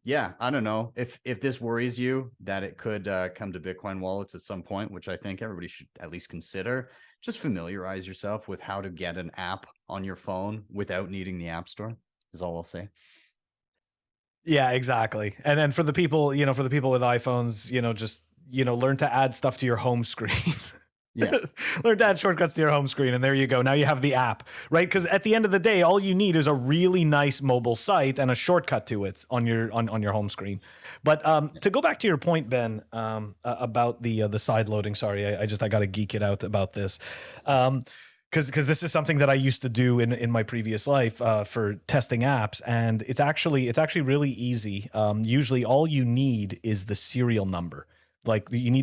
Speaker 3: yeah, I don't know if this worries you that it could come to Bitcoin wallets at some point, which I think everybody should at least consider. Just familiarize yourself with how to get an app on your phone without needing the App Store is all I'll say.
Speaker 1: Yeah, exactly. And then for the people, for the people with iPhones, just, learn to add stuff to your home screen.
Speaker 3: Yeah.
Speaker 1: Learn to add shortcuts to your home screen, and there you go. Now you have the app, right? Because at the end of the day, all you need is a really nice mobile site and a shortcut to it on your home screen. But to go back to your point, Ben, about the side loading. Sorry, I got to geek it out about this. Because this is something that I used to do in my previous life for testing apps, and it's actually really easy. Usually, all you need is the serial number. Like you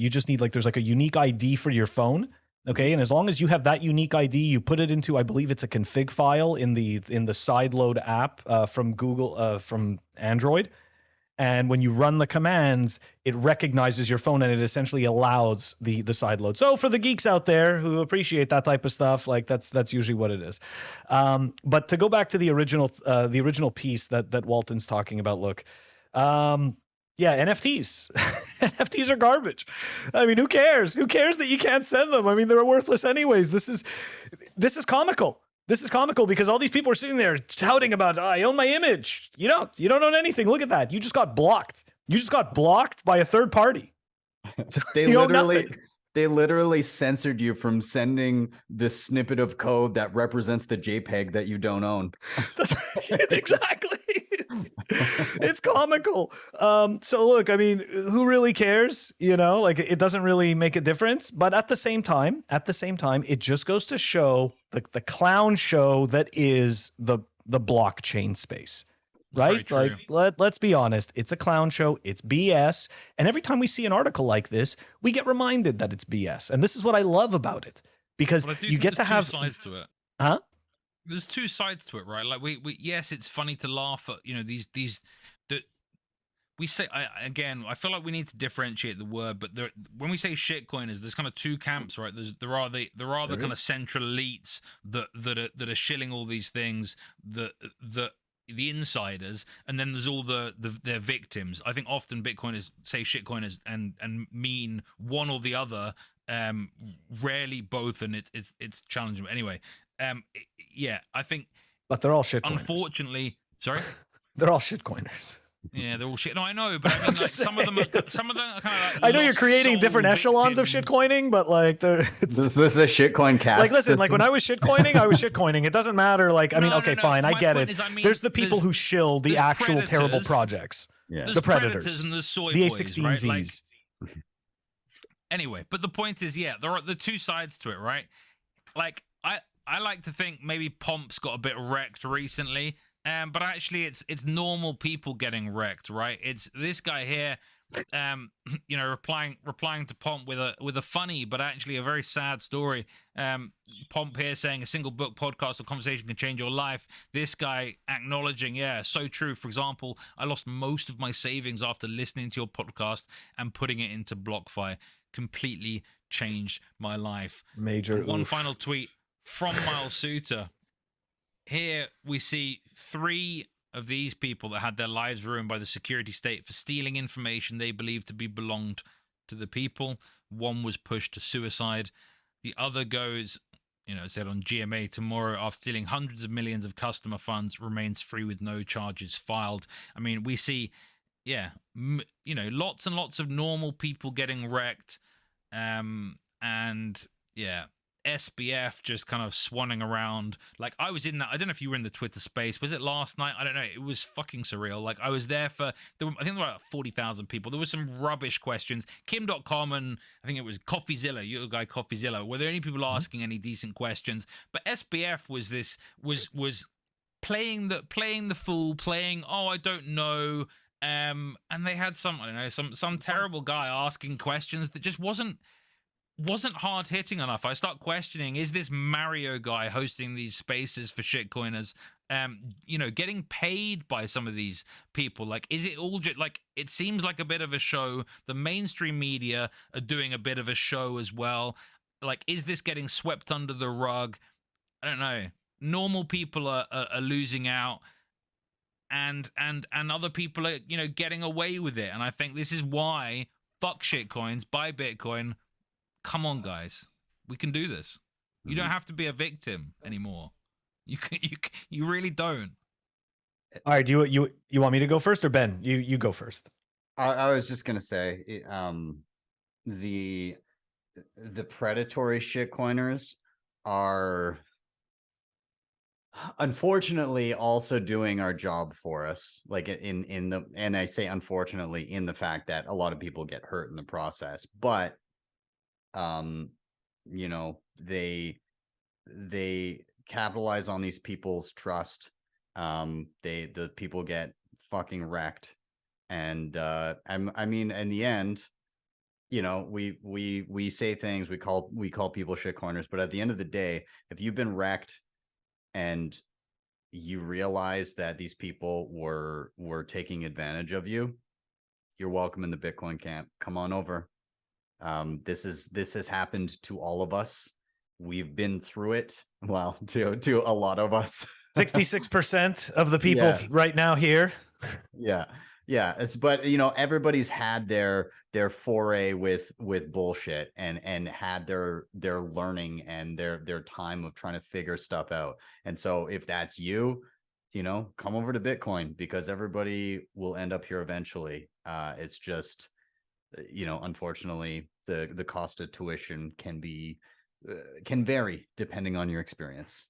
Speaker 1: just need there's like a unique ID for your phone, okay? And as long as you have that unique ID, you put it into, I believe it's a config file in the sideload app from Google from Android. And when you run the commands, it recognizes your phone and it essentially allows the side load. So for the geeks out there who appreciate that type of stuff, like that's usually what it is. But to go back to the original piece that Walton's talking about, look, yeah, NFTs. NFTs are garbage. I mean, who cares? Who cares that you can't send them? I mean, they're worthless anyways. This is comical. This is comical because all these people are sitting there touting about, I own my image. You don't own anything. Look at that. You just got blocked. You just got blocked by a third party. So
Speaker 3: They literally censored you from sending the snippet of code that represents the JPEG that you don't own.
Speaker 1: Exactly. It's comical. So look, I mean, who really cares? Like it doesn't really make a difference. But at the same time, it just goes to show the clown show that is the blockchain space. Right? Like let's be honest, it's a clown show, it's BS. And every time we see an article like this, we get reminded that it's BS. And this is what I love about it. Because you get to have
Speaker 2: sides to it.
Speaker 1: Huh?
Speaker 2: There's two sides to it, right? Like we yes, it's funny to laugh at, these that we say I feel like we need to differentiate the word, but when we say shitcoiners, there's kind of two camps, right? There are the kind of central elites that are shilling all these things, the insiders, and then there's all their victims. I think often Bitcoiners say shitcoiners and mean one or the other, rarely both, and it's challenging. But anyway, yeah, I think.
Speaker 1: But they're all shitcoiners.
Speaker 2: Unfortunately, sorry.
Speaker 1: They're all shitcoiners.
Speaker 2: Yeah, they're all shit. No, I know, but I mean, like, some of them are kind of like
Speaker 1: I know you're creating different echelons of shitcoining, but like,
Speaker 3: this is a shitcoin cast.
Speaker 1: Like, listen,
Speaker 3: system.
Speaker 1: like when I was shitcoining, I was shitcoining. It doesn't matter. Like, I mean, okay, fine, I get it. There's the people who shill the actual terrible projects.
Speaker 3: Yeah,
Speaker 2: there's
Speaker 1: the predators
Speaker 2: and the soy
Speaker 1: the
Speaker 2: boys,
Speaker 1: A16Zs.
Speaker 2: Right? Like, anyway, but the point is, yeah, there are the two sides to it, right? Like, I like to think maybe Pomp's got a bit wrecked recently. But actually, it's normal people getting wrecked, right? It's this guy here, replying to Pomp with a funny but actually a very sad story. Pomp here saying a single book, podcast, or conversation can change your life. This guy acknowledging, yeah, so true. For example, I lost most of my savings after listening to your podcast and putting it into BlockFi. Completely changed my life.
Speaker 1: Major.
Speaker 2: One final tweet from Miles Suter. Here we see 3 of these people that had their lives ruined by the security state for stealing information they believed to be belonged to the people. One was pushed to suicide. The other goes, said on GMA tomorrow after stealing hundreds of millions of customer funds, remains free with no charges filed. I mean, we see, yeah, lots and lots of normal people getting wrecked. And yeah. SBF just kind of swanning around. Like, I was in that. I don't know if you were in the Twitter space. Was it last night? I don't know. It was fucking surreal. Like, I was there I think there were about 40,000 people. There were some rubbish questions. Kim.com and I think it was Coffeezilla, your guy Coffeezilla. Were there any people asking any decent questions? But SBF was playing the fool, playing, oh, I don't know. And they had some terrible guy asking questions that just wasn't wasn't hard hitting enough. I start questioning, is this Mario guy hosting these spaces for shitcoiners, getting paid by some of these people? Like, is it all just like, it seems like a bit of a show. The mainstream media are doing a bit of a show as well. Like, is this getting swept under the rug? I don't know. Normal people are losing out, and other people are, getting away with it. And I think this is why fuck shitcoins, buy Bitcoin. Come on, guys, we can do this. You don't have to be a victim anymore. You really don't.
Speaker 1: All right, do you want me to go first, or Ben? You go first.
Speaker 3: I was just gonna say, the predatory shitcoiners are unfortunately also doing our job for us. Like and I say unfortunately in the fact that a lot of people get hurt in the process, but they capitalize on these people's trust. The people get fucking wrecked, and I mean, in the end, we say things, we call people shitcoiners, but at the end of the day, if you've been wrecked and you realize that these people were taking advantage of you, you're welcome in the Bitcoin camp. Come on over. This has happened to all of us. We've been through it. Well, to a lot of us.
Speaker 1: 66% of the people right now here.
Speaker 3: Yeah. But everybody's had their foray with bullshit and had their learning and their time of trying to figure stuff out. And so if that's you, come over to Bitcoin, because everybody will end up here eventually. It's just, unfortunately, the cost of tuition can vary depending on your experience.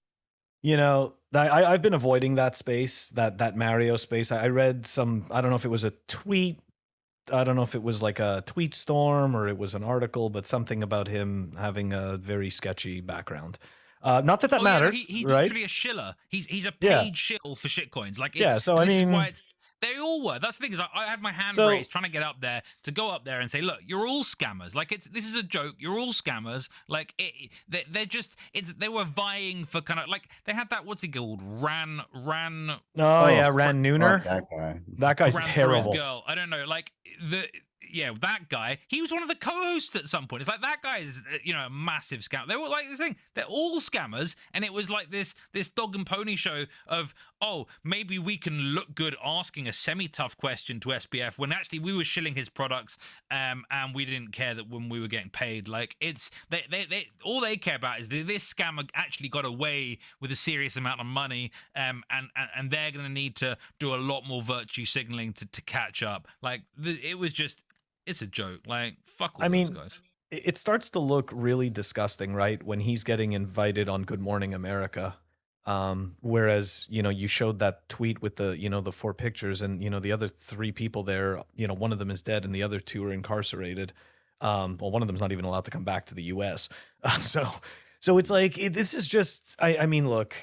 Speaker 1: I've been avoiding that space, that Mario space. I read some, I don't know if it was a tweet, I don't know if it was like a tweet storm or it was an article, but something about him having a very sketchy background. Not that matters,
Speaker 2: he's
Speaker 1: right?
Speaker 2: literally a shiller. He's a paid shill for shitcoins. Like,
Speaker 1: so I mean,
Speaker 2: is why they all were. That's the thing, is I had my hand raised trying to get up there, to go up there and say, look, you're all scammers. Like, this is a joke. You're all scammers. Like, they were vying for kind of like, they had that, what's he called? Ran.
Speaker 1: Ran Nooner. That guy's terrible.
Speaker 2: His girl. I don't know. Like that guy, he was one of the co-hosts at some point. It's like, that guy is, a massive scam. They were like this thing. They're all scammers, and it was like this dog and pony show of, oh, maybe we can look good asking a semi-tough question to SBF when actually we were shilling his products, and we didn't care that when we were getting paid. Like, it's they all they care about is that this scammer actually got away with a serious amount of money, and they're going to need to do a lot more virtue signaling to catch up. Like, it was just. It's a joke. Like, fuck all those guys.
Speaker 1: It starts to look really disgusting, right? When he's getting invited on Good Morning America. Whereas, you showed that tweet with the, the 4 pictures, and, the other 3 people there, one of them is dead and the other 2 are incarcerated. Well, one of them's not even allowed to come back to the US. So it's like, this is just, I mean, look,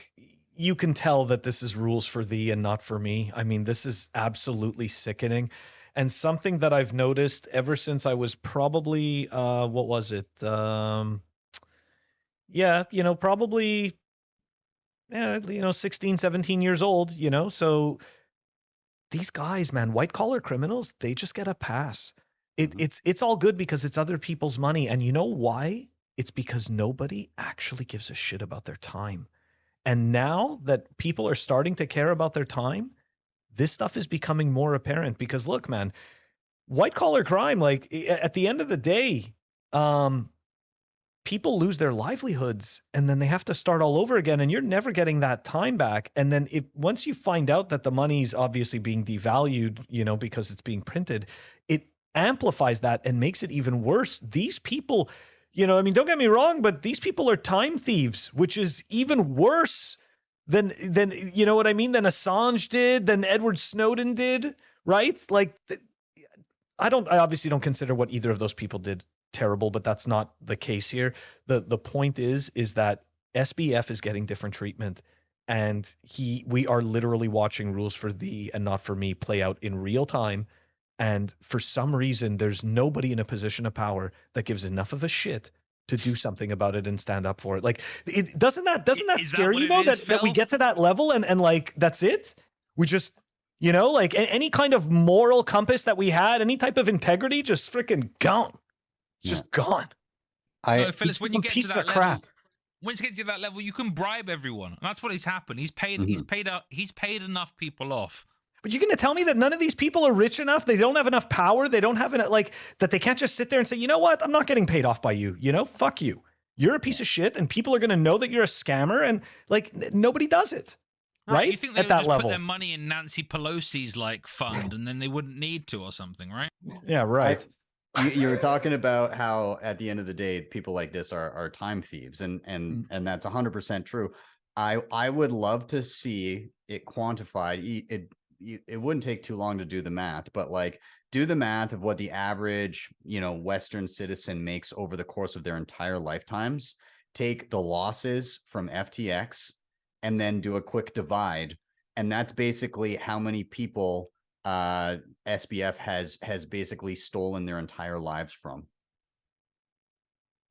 Speaker 1: you can tell that this is rules for thee and not for me. I mean, this is absolutely sickening. And something that I've noticed ever since I was probably, what was it? Probably, 16, 17 years old, so these guys, man, white collar criminals, they just get a pass. It's all good because it's other people's money. And you know why? It's because nobody actually gives a shit about their time. And now that people are starting to care about their time, this stuff is becoming more apparent, because look, man, white collar crime, like, at the end of the day, people lose their livelihoods and then they have to start all over again, and you're never getting that time back. And then once you find out that the money's obviously being devalued, because it's being printed, it amplifies that and makes it even worse. These people, don't get me wrong, but these people are time thieves, which is even worse than you know what I mean, than Assange did, than Edward Snowden did, right? Like, I obviously don't consider what either of those people did terrible, but that's not the case here. The point is that SBF is getting different treatment, and we are literally watching rules for thee and not for me play out in real time. And for some reason, there's nobody in a position of power that gives enough of a shit to do something about it and stand up for it. Like, doesn't that
Speaker 2: Is
Speaker 1: scare
Speaker 2: that
Speaker 1: you
Speaker 2: what
Speaker 1: though,
Speaker 2: it is,
Speaker 1: that we
Speaker 2: Phil?
Speaker 1: get to that level and like that's it? We just, you know, like any kind of moral compass that we had, any type of integrity, just freaking gone. It's just gone.
Speaker 2: No, Phyllis, when you
Speaker 1: Some
Speaker 2: get to
Speaker 1: piece
Speaker 2: that
Speaker 1: of
Speaker 2: level,
Speaker 1: crap.
Speaker 2: once you get to that level, you can bribe everyone. And that's what has happened. He's paid enough people off.
Speaker 1: But you're going to tell me that none of these people are rich enough? They don't have enough power. They don't have enough, like, that they can't just sit there and say, you know what? I'm not getting paid off by you. You know, fuck you. You're a piece of shit, and people are going to know that you're a scammer, and like nobody does it. Right?
Speaker 2: You think they
Speaker 1: At
Speaker 2: would
Speaker 1: that
Speaker 2: just
Speaker 1: level.
Speaker 2: put their money in Nancy Pelosi's like fund, and then they wouldn't need to or something, right?
Speaker 1: Yeah, right.
Speaker 3: You were talking about how at the end of the day, people like this are time thieves, and that's 100% true. I would love to see it quantified. It wouldn't take too long to do the math, but like do the math of what the average, Western citizen makes over the course of their entire lifetimes. Take the losses from FTX and then do a quick divide. And that's basically how many people SBF has basically stolen their entire lives from.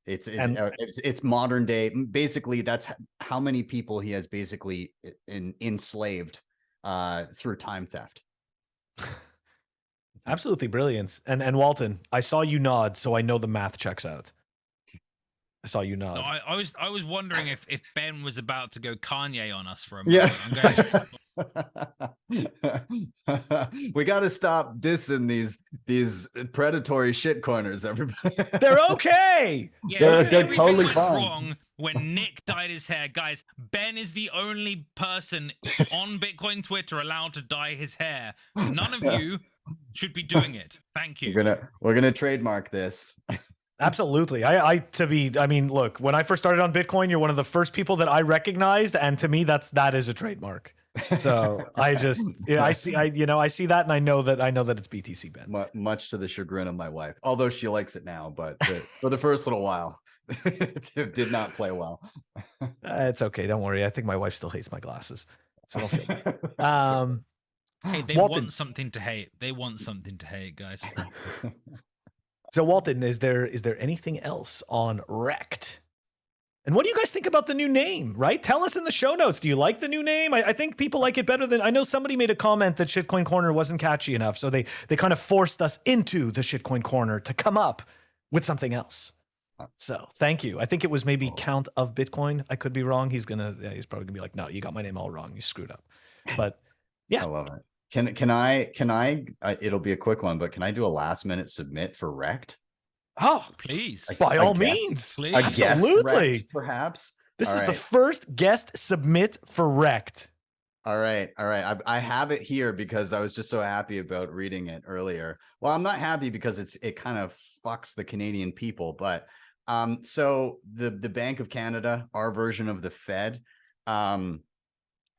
Speaker 3: It's modern day. Basically, that's how many people he has basically enslaved through time theft.
Speaker 1: Absolutely brilliant. And Walton, I saw you nod, so I know the math checks out. I saw you nod.
Speaker 2: No, I was wondering if Ben was about to go Kanye on us for a moment.
Speaker 3: Yeah. We got to stop dissing these predatory shit corners, everybody.
Speaker 1: They're okay.
Speaker 2: Yeah,
Speaker 3: they're totally
Speaker 2: went
Speaker 3: fine.
Speaker 2: wrong when Nick dyed his hair. Guys, Ben is the only person on Bitcoin Twitter allowed to dye his hair. None of you should be doing it. Thank you.
Speaker 3: We're gonna trademark this.
Speaker 1: Absolutely. I mean, look, when I first started on Bitcoin, you're one of the first people that I recognized, and to me, that is a trademark. So I see that, and I know that it's BTC Ben.
Speaker 3: Much to the chagrin of my wife, although she likes it now, but for the first little while, it did not play well.
Speaker 1: It's okay. Don't worry. I think my wife still hates my glasses, so don't feel bad.
Speaker 2: Hey, they
Speaker 1: Walton.
Speaker 2: want something to hate. They want something to hate, guys.
Speaker 1: So Walton, is there anything else on REKT? And what do you guys think about the new name, right? Tell us in the show notes. Do you like the new name? I think people like it better than, I know somebody made a comment that Shitcoin Corner wasn't catchy enough. So they kind of forced us into the Shitcoin Corner to come up with something else. So thank you. I think it was maybe Count of Bitcoin. I could be wrong. He's probably gonna be like, no, you got my name all wrong. You screwed up. But yeah.
Speaker 3: I love it. Can I it'll be a quick one, but can I do a last minute submit for REKT?
Speaker 1: Oh,
Speaker 2: please.
Speaker 1: By all means.
Speaker 2: Please.
Speaker 3: A guest
Speaker 1: Absolutely.
Speaker 3: REKT, perhaps.
Speaker 1: This is the first guest submit for REKT.
Speaker 3: All right. I have it here because I was just so happy about reading it earlier. Well, I'm not happy because it kind of fucks the Canadian people, but so the Bank of Canada, our version of the Fed,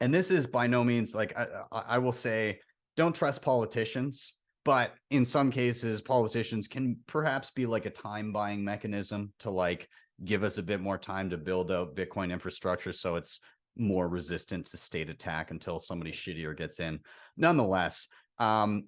Speaker 3: and this is by no means like I will say, don't trust politicians, but in some cases, politicians can perhaps be like a time buying mechanism to like give us a bit more time to build out Bitcoin infrastructure so it's more resistant to state attack until somebody shittier gets in. Nonetheless,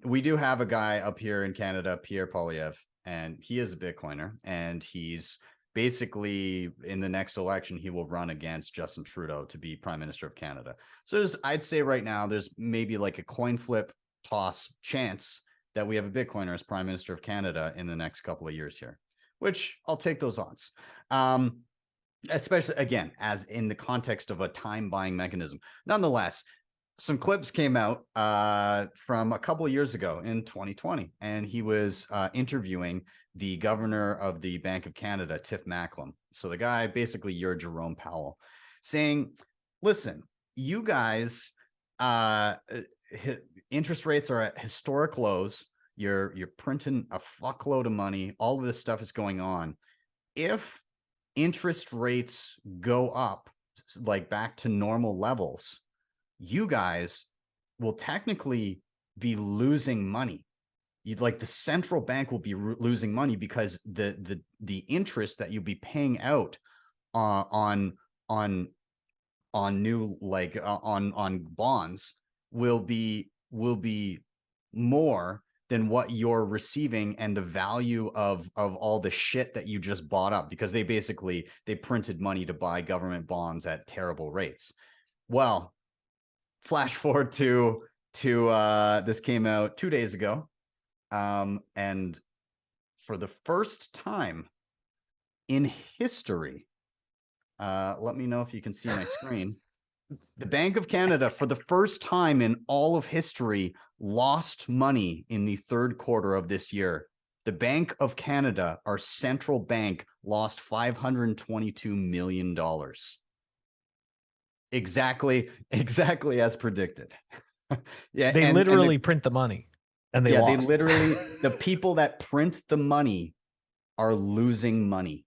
Speaker 3: we do have a guy up here in Canada, Pierre Poilievre, and he is a Bitcoiner, and he's basically in the next election, he will run against Justin Trudeau to be Prime Minister of Canada. So I'd say right now, there's maybe like a coin flip toss chance that we have a Bitcoiner as Prime Minister of Canada in the next couple of years here, which I'll take those odds. Especially, again, as in the context of a time buying mechanism. Nonetheless, some clips came out from a couple of years ago in 2020, and he was interviewing the governor of the Bank of Canada, Tiff Macklem. So the guy, basically your Jerome Powell, saying, listen, you guys, interest rates are at historic lows. You're printing a fuckload of money. All of this stuff is going on. If interest rates go up, like back to normal levels, you guys will technically be losing money. Like the central bank will be losing money because the interest that you'll be paying out on new on bonds will be more than what you're receiving and the value of all the shit that you just bought up, because they printed money to buy government bonds at terrible rates. Well, flash forward to this came out 2 days ago, and for the first time in history, let me know if you can see my screen. The Bank of Canada, for the first time in all of history, lost money in the third quarter of this year. The Bank of Canada, our central bank, lost $522 million. Exactly as predicted. Yeah,
Speaker 1: They literally print the money, and they lost.
Speaker 3: They literally, the people that print the money are losing money.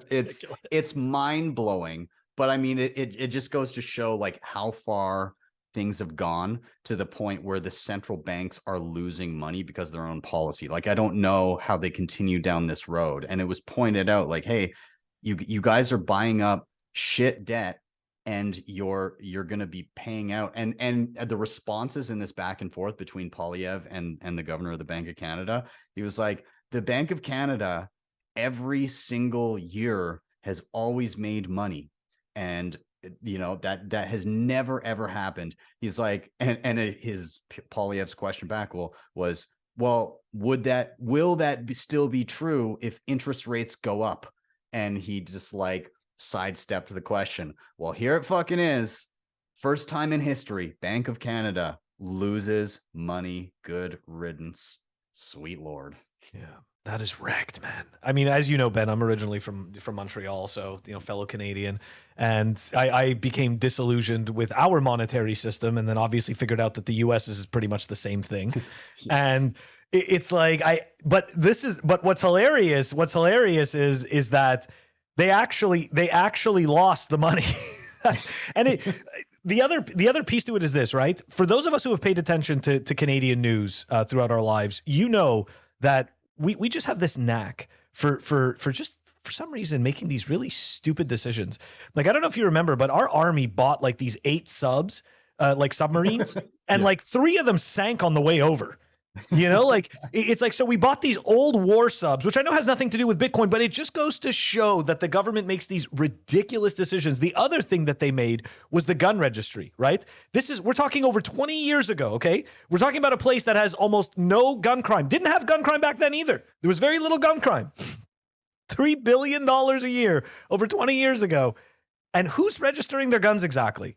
Speaker 3: It's mind-blowing. But I mean, it just goes to show like how far things have gone, to the point where the central banks are losing money because of their own policy. Like, I don't know how they continue down this road. And it was pointed out like, hey, you guys are buying up shit debt, and you're going to be paying out. And the responses in this back and forth between Polyev and the governor of the Bank of Canada, he was like, the Bank of Canada every single year has always made money. And that has never ever happened. He's like, and his Polyev's question back was, will that still be true if interest rates go up? And he just like sidestepped the question. Well, here it fucking is. First time in history, Bank of Canada loses money. Good riddance. Sweet Lord.
Speaker 1: Yeah. That is REKT, man. I mean, as you know, Ben, I'm originally from Montreal, so fellow Canadian, and I became disillusioned with our monetary system, and then obviously figured out that the U.S. is pretty much the same thing. And it's like but what's hilarious is that they actually lost the money. And the other piece to it is this, right? For those of us who have paid attention to Canadian news throughout our lives, that we just have this knack for some reason making these really stupid decisions. Like, I don't know if you remember, but our army bought like these 8 subs, like submarines, and like 3 of them sank on the way over. Like it's like, so we bought these old war subs, which I know has nothing to do with Bitcoin, but it just goes to show that the government makes these ridiculous decisions. The other thing that they made was the gun registry, right? We're talking over 20 years ago, okay? We're talking about a place that has almost no gun crime. Didn't have gun crime back then either. There was very little gun crime. $3 billion a year over 20 years ago. And who's registering their guns exactly?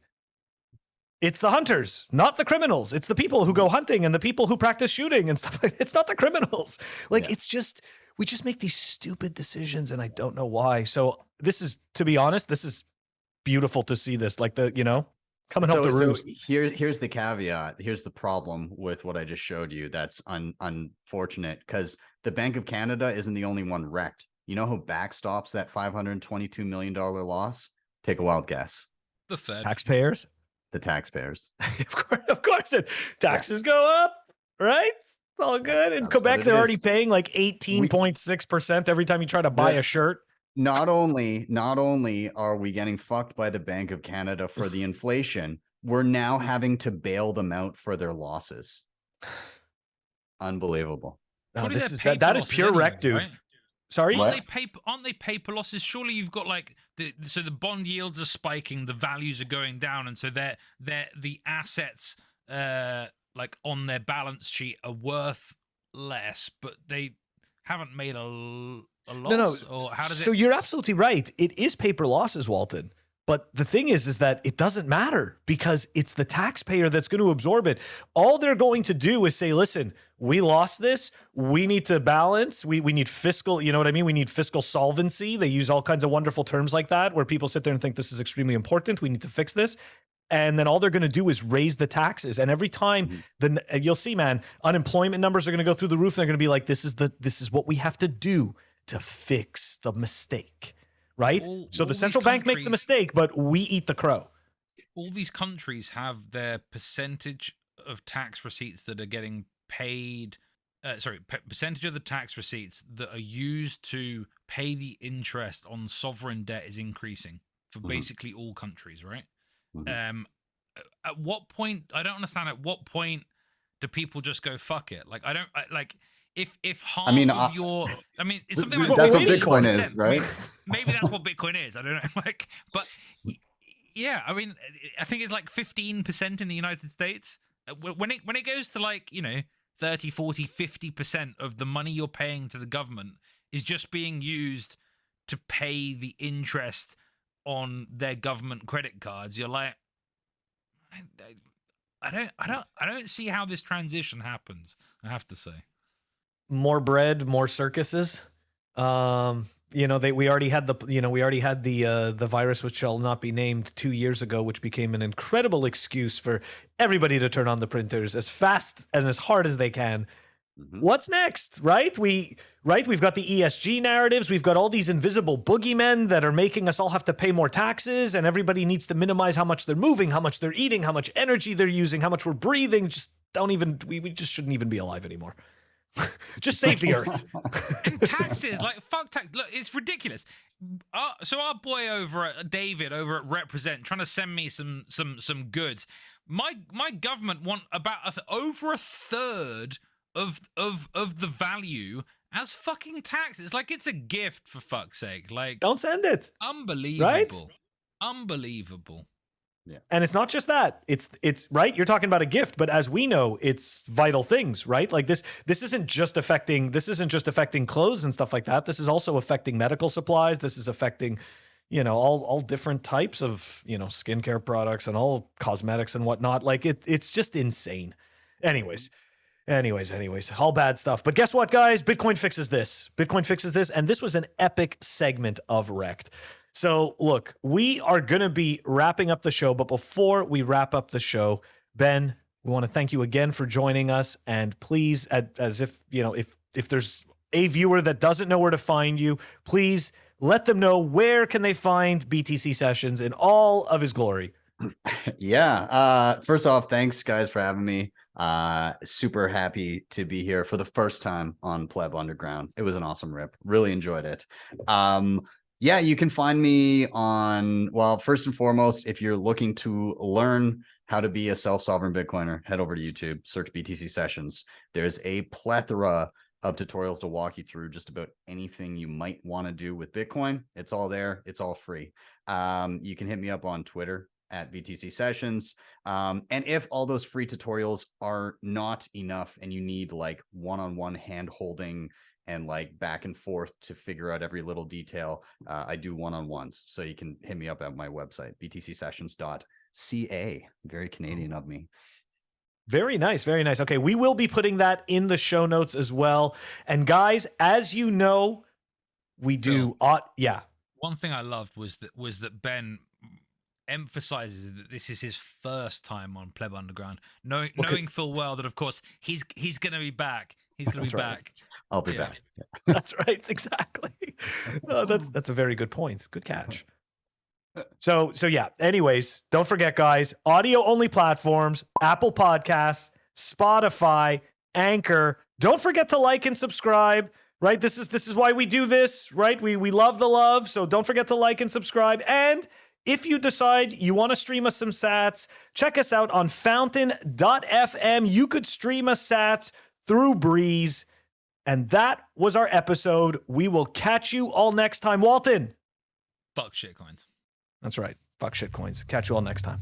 Speaker 1: It's the hunters, not the criminals. It's the people who go hunting and the people who practice shooting and stuff like that. It's not the criminals. Like, It's just, we just make these stupid decisions, and I don't know why. So to be honest, this is beautiful to see this, like coming off the roost.
Speaker 3: So here's the caveat. Here's the problem with what I just showed you. That's unfortunate, because the Bank of Canada isn't the only one wrecked. You know who backstops that $522 million loss? Take a wild guess.
Speaker 2: The Fed.
Speaker 1: Taxpayers.
Speaker 3: The taxpayers.
Speaker 1: Of course. Taxes go up, right? It's all good. In Quebec, they're already paying like 18.6% every time you try to buy a shirt.
Speaker 3: Not only are we getting fucked by the Bank of Canada for the inflation, we're now having to bail them out for their losses. Unbelievable.
Speaker 1: No, that is pure REKT, dude. Right? Sorry,
Speaker 2: aren't they paper losses? Surely you've got like the bond yields are spiking, the values are going down, and so the assets like on their balance sheet are worth less, but they haven't made a loss.
Speaker 1: No.
Speaker 2: Or how does
Speaker 1: so you're absolutely right. It is paper losses, Walton. But the thing is that it doesn't matter, because it's the taxpayer that's going to absorb it. All they're going to do is say, listen, we lost this. We need to balance. We need fiscal, you know what I mean? We need fiscal solvency. They use all kinds of wonderful terms like that, where people sit there and think this is extremely important. We need to fix this. And then all they're going to do is raise the taxes. And every time you'll see, man, unemployment numbers are going to go through the roof. And they're going to be like, this is what we have to do to fix the mistake. Right? So the central bank makes the mistake, but we eat the crow.
Speaker 2: All these countries have their percentage of tax receipts that are getting paid. Percentage of the tax receipts that are used to pay the interest on sovereign debt is increasing for basically all countries, right? At what point, I don't understand, at what point do people just go fuck it? Like, if half
Speaker 3: mean,
Speaker 2: of your, it's something like
Speaker 3: that's what
Speaker 2: 50%.
Speaker 3: Bitcoin is, right?
Speaker 2: Maybe that's what Bitcoin is. I don't know. Like, but yeah, I think it's like 15% in the United States. When it goes to like, 30, 40, 50% of the money you're paying to the government is just being used to pay the interest on their government credit cards. You're like, I don't see how this transition happens, I have to say.
Speaker 1: More bread, more circuses. We already had the virus which shall not be named 2 years ago, which became an incredible excuse for everybody to turn on the printers as fast and as hard as they can. Mm-hmm. What's next, right? We've got the ESG narratives. We've got all these invisible boogeymen that are making us all have to pay more taxes, and everybody needs to minimize how much they're moving, how much they're eating, how much energy they're using, how much we're breathing. We just shouldn't even be alive anymore. Just save the earth.
Speaker 2: And taxes, like fuck tax. Look, it's ridiculous. So our boy David over at Represent trying to send me some goods. My government want about over a third of the value as fucking taxes. Like, it's a gift, for fuck's sake. Like,
Speaker 1: don't send it.
Speaker 2: Unbelievable.
Speaker 1: Right?
Speaker 2: Unbelievable.
Speaker 1: Yeah. And it's not just that. It's right. You're talking about a gift, but as we know, it's vital things, right? Like this isn't just affecting clothes and stuff like that. This is also affecting medical supplies. This is affecting, all different types of, skincare products and all cosmetics and whatnot. Like it's just insane. Anyways, all bad stuff. But guess what, guys? Bitcoin fixes this. And this was an epic segment of REKT. So look, we are going to be wrapping up the show, but before we wrap up the show, Ben, we want to thank you again for joining us. And please, as if, if there's a viewer that doesn't know where to find you, please let them know where can they find BTC Sessions in all of his glory.
Speaker 3: Yeah. First off, thanks guys for having me. Super happy to be here for the first time on Pleb Underground. It was an awesome rip. Really enjoyed it. Yeah, you can find me on, well, first and foremost, if you're looking to learn how to be a self-sovereign Bitcoiner, head over to YouTube, search BTC Sessions. There's a plethora of tutorials to walk you through just about anything you might want to do with Bitcoin. It's all there. It's all free. You can hit me up on Twitter at BTC Sessions. And if all those free tutorials are not enough and you need like one-on-one hand-holding and like back and forth to figure out every little detail, I do one-on-ones. So you can hit me up at my website, btcsessions.ca. Very Canadian of me.
Speaker 1: Very nice. Very nice. Okay, we will be putting that in the show notes as well. And guys, as you know, we do. Yeah.
Speaker 2: One thing I loved was that Ben emphasizes that this is his first time on Pleb Underground, knowing full well that of course he's going to be back. He's going to be back.
Speaker 3: I'll be back.
Speaker 1: That's right. Exactly. That's a very good point. Good catch. So yeah. Anyways, don't forget, guys, audio only platforms, Apple Podcasts, Spotify, Anchor. Don't forget to like and subscribe. Right. This is why we do this. Right. We love the love. So don't forget to like and subscribe. And if you decide you want to stream us some sats, check us out on fountain.fm. You could stream us sats through Breeze. And that was our episode. We will catch you all next time. Walton.
Speaker 2: Fuck shitcoins.
Speaker 1: That's right. Fuck shitcoins. Catch you all next time.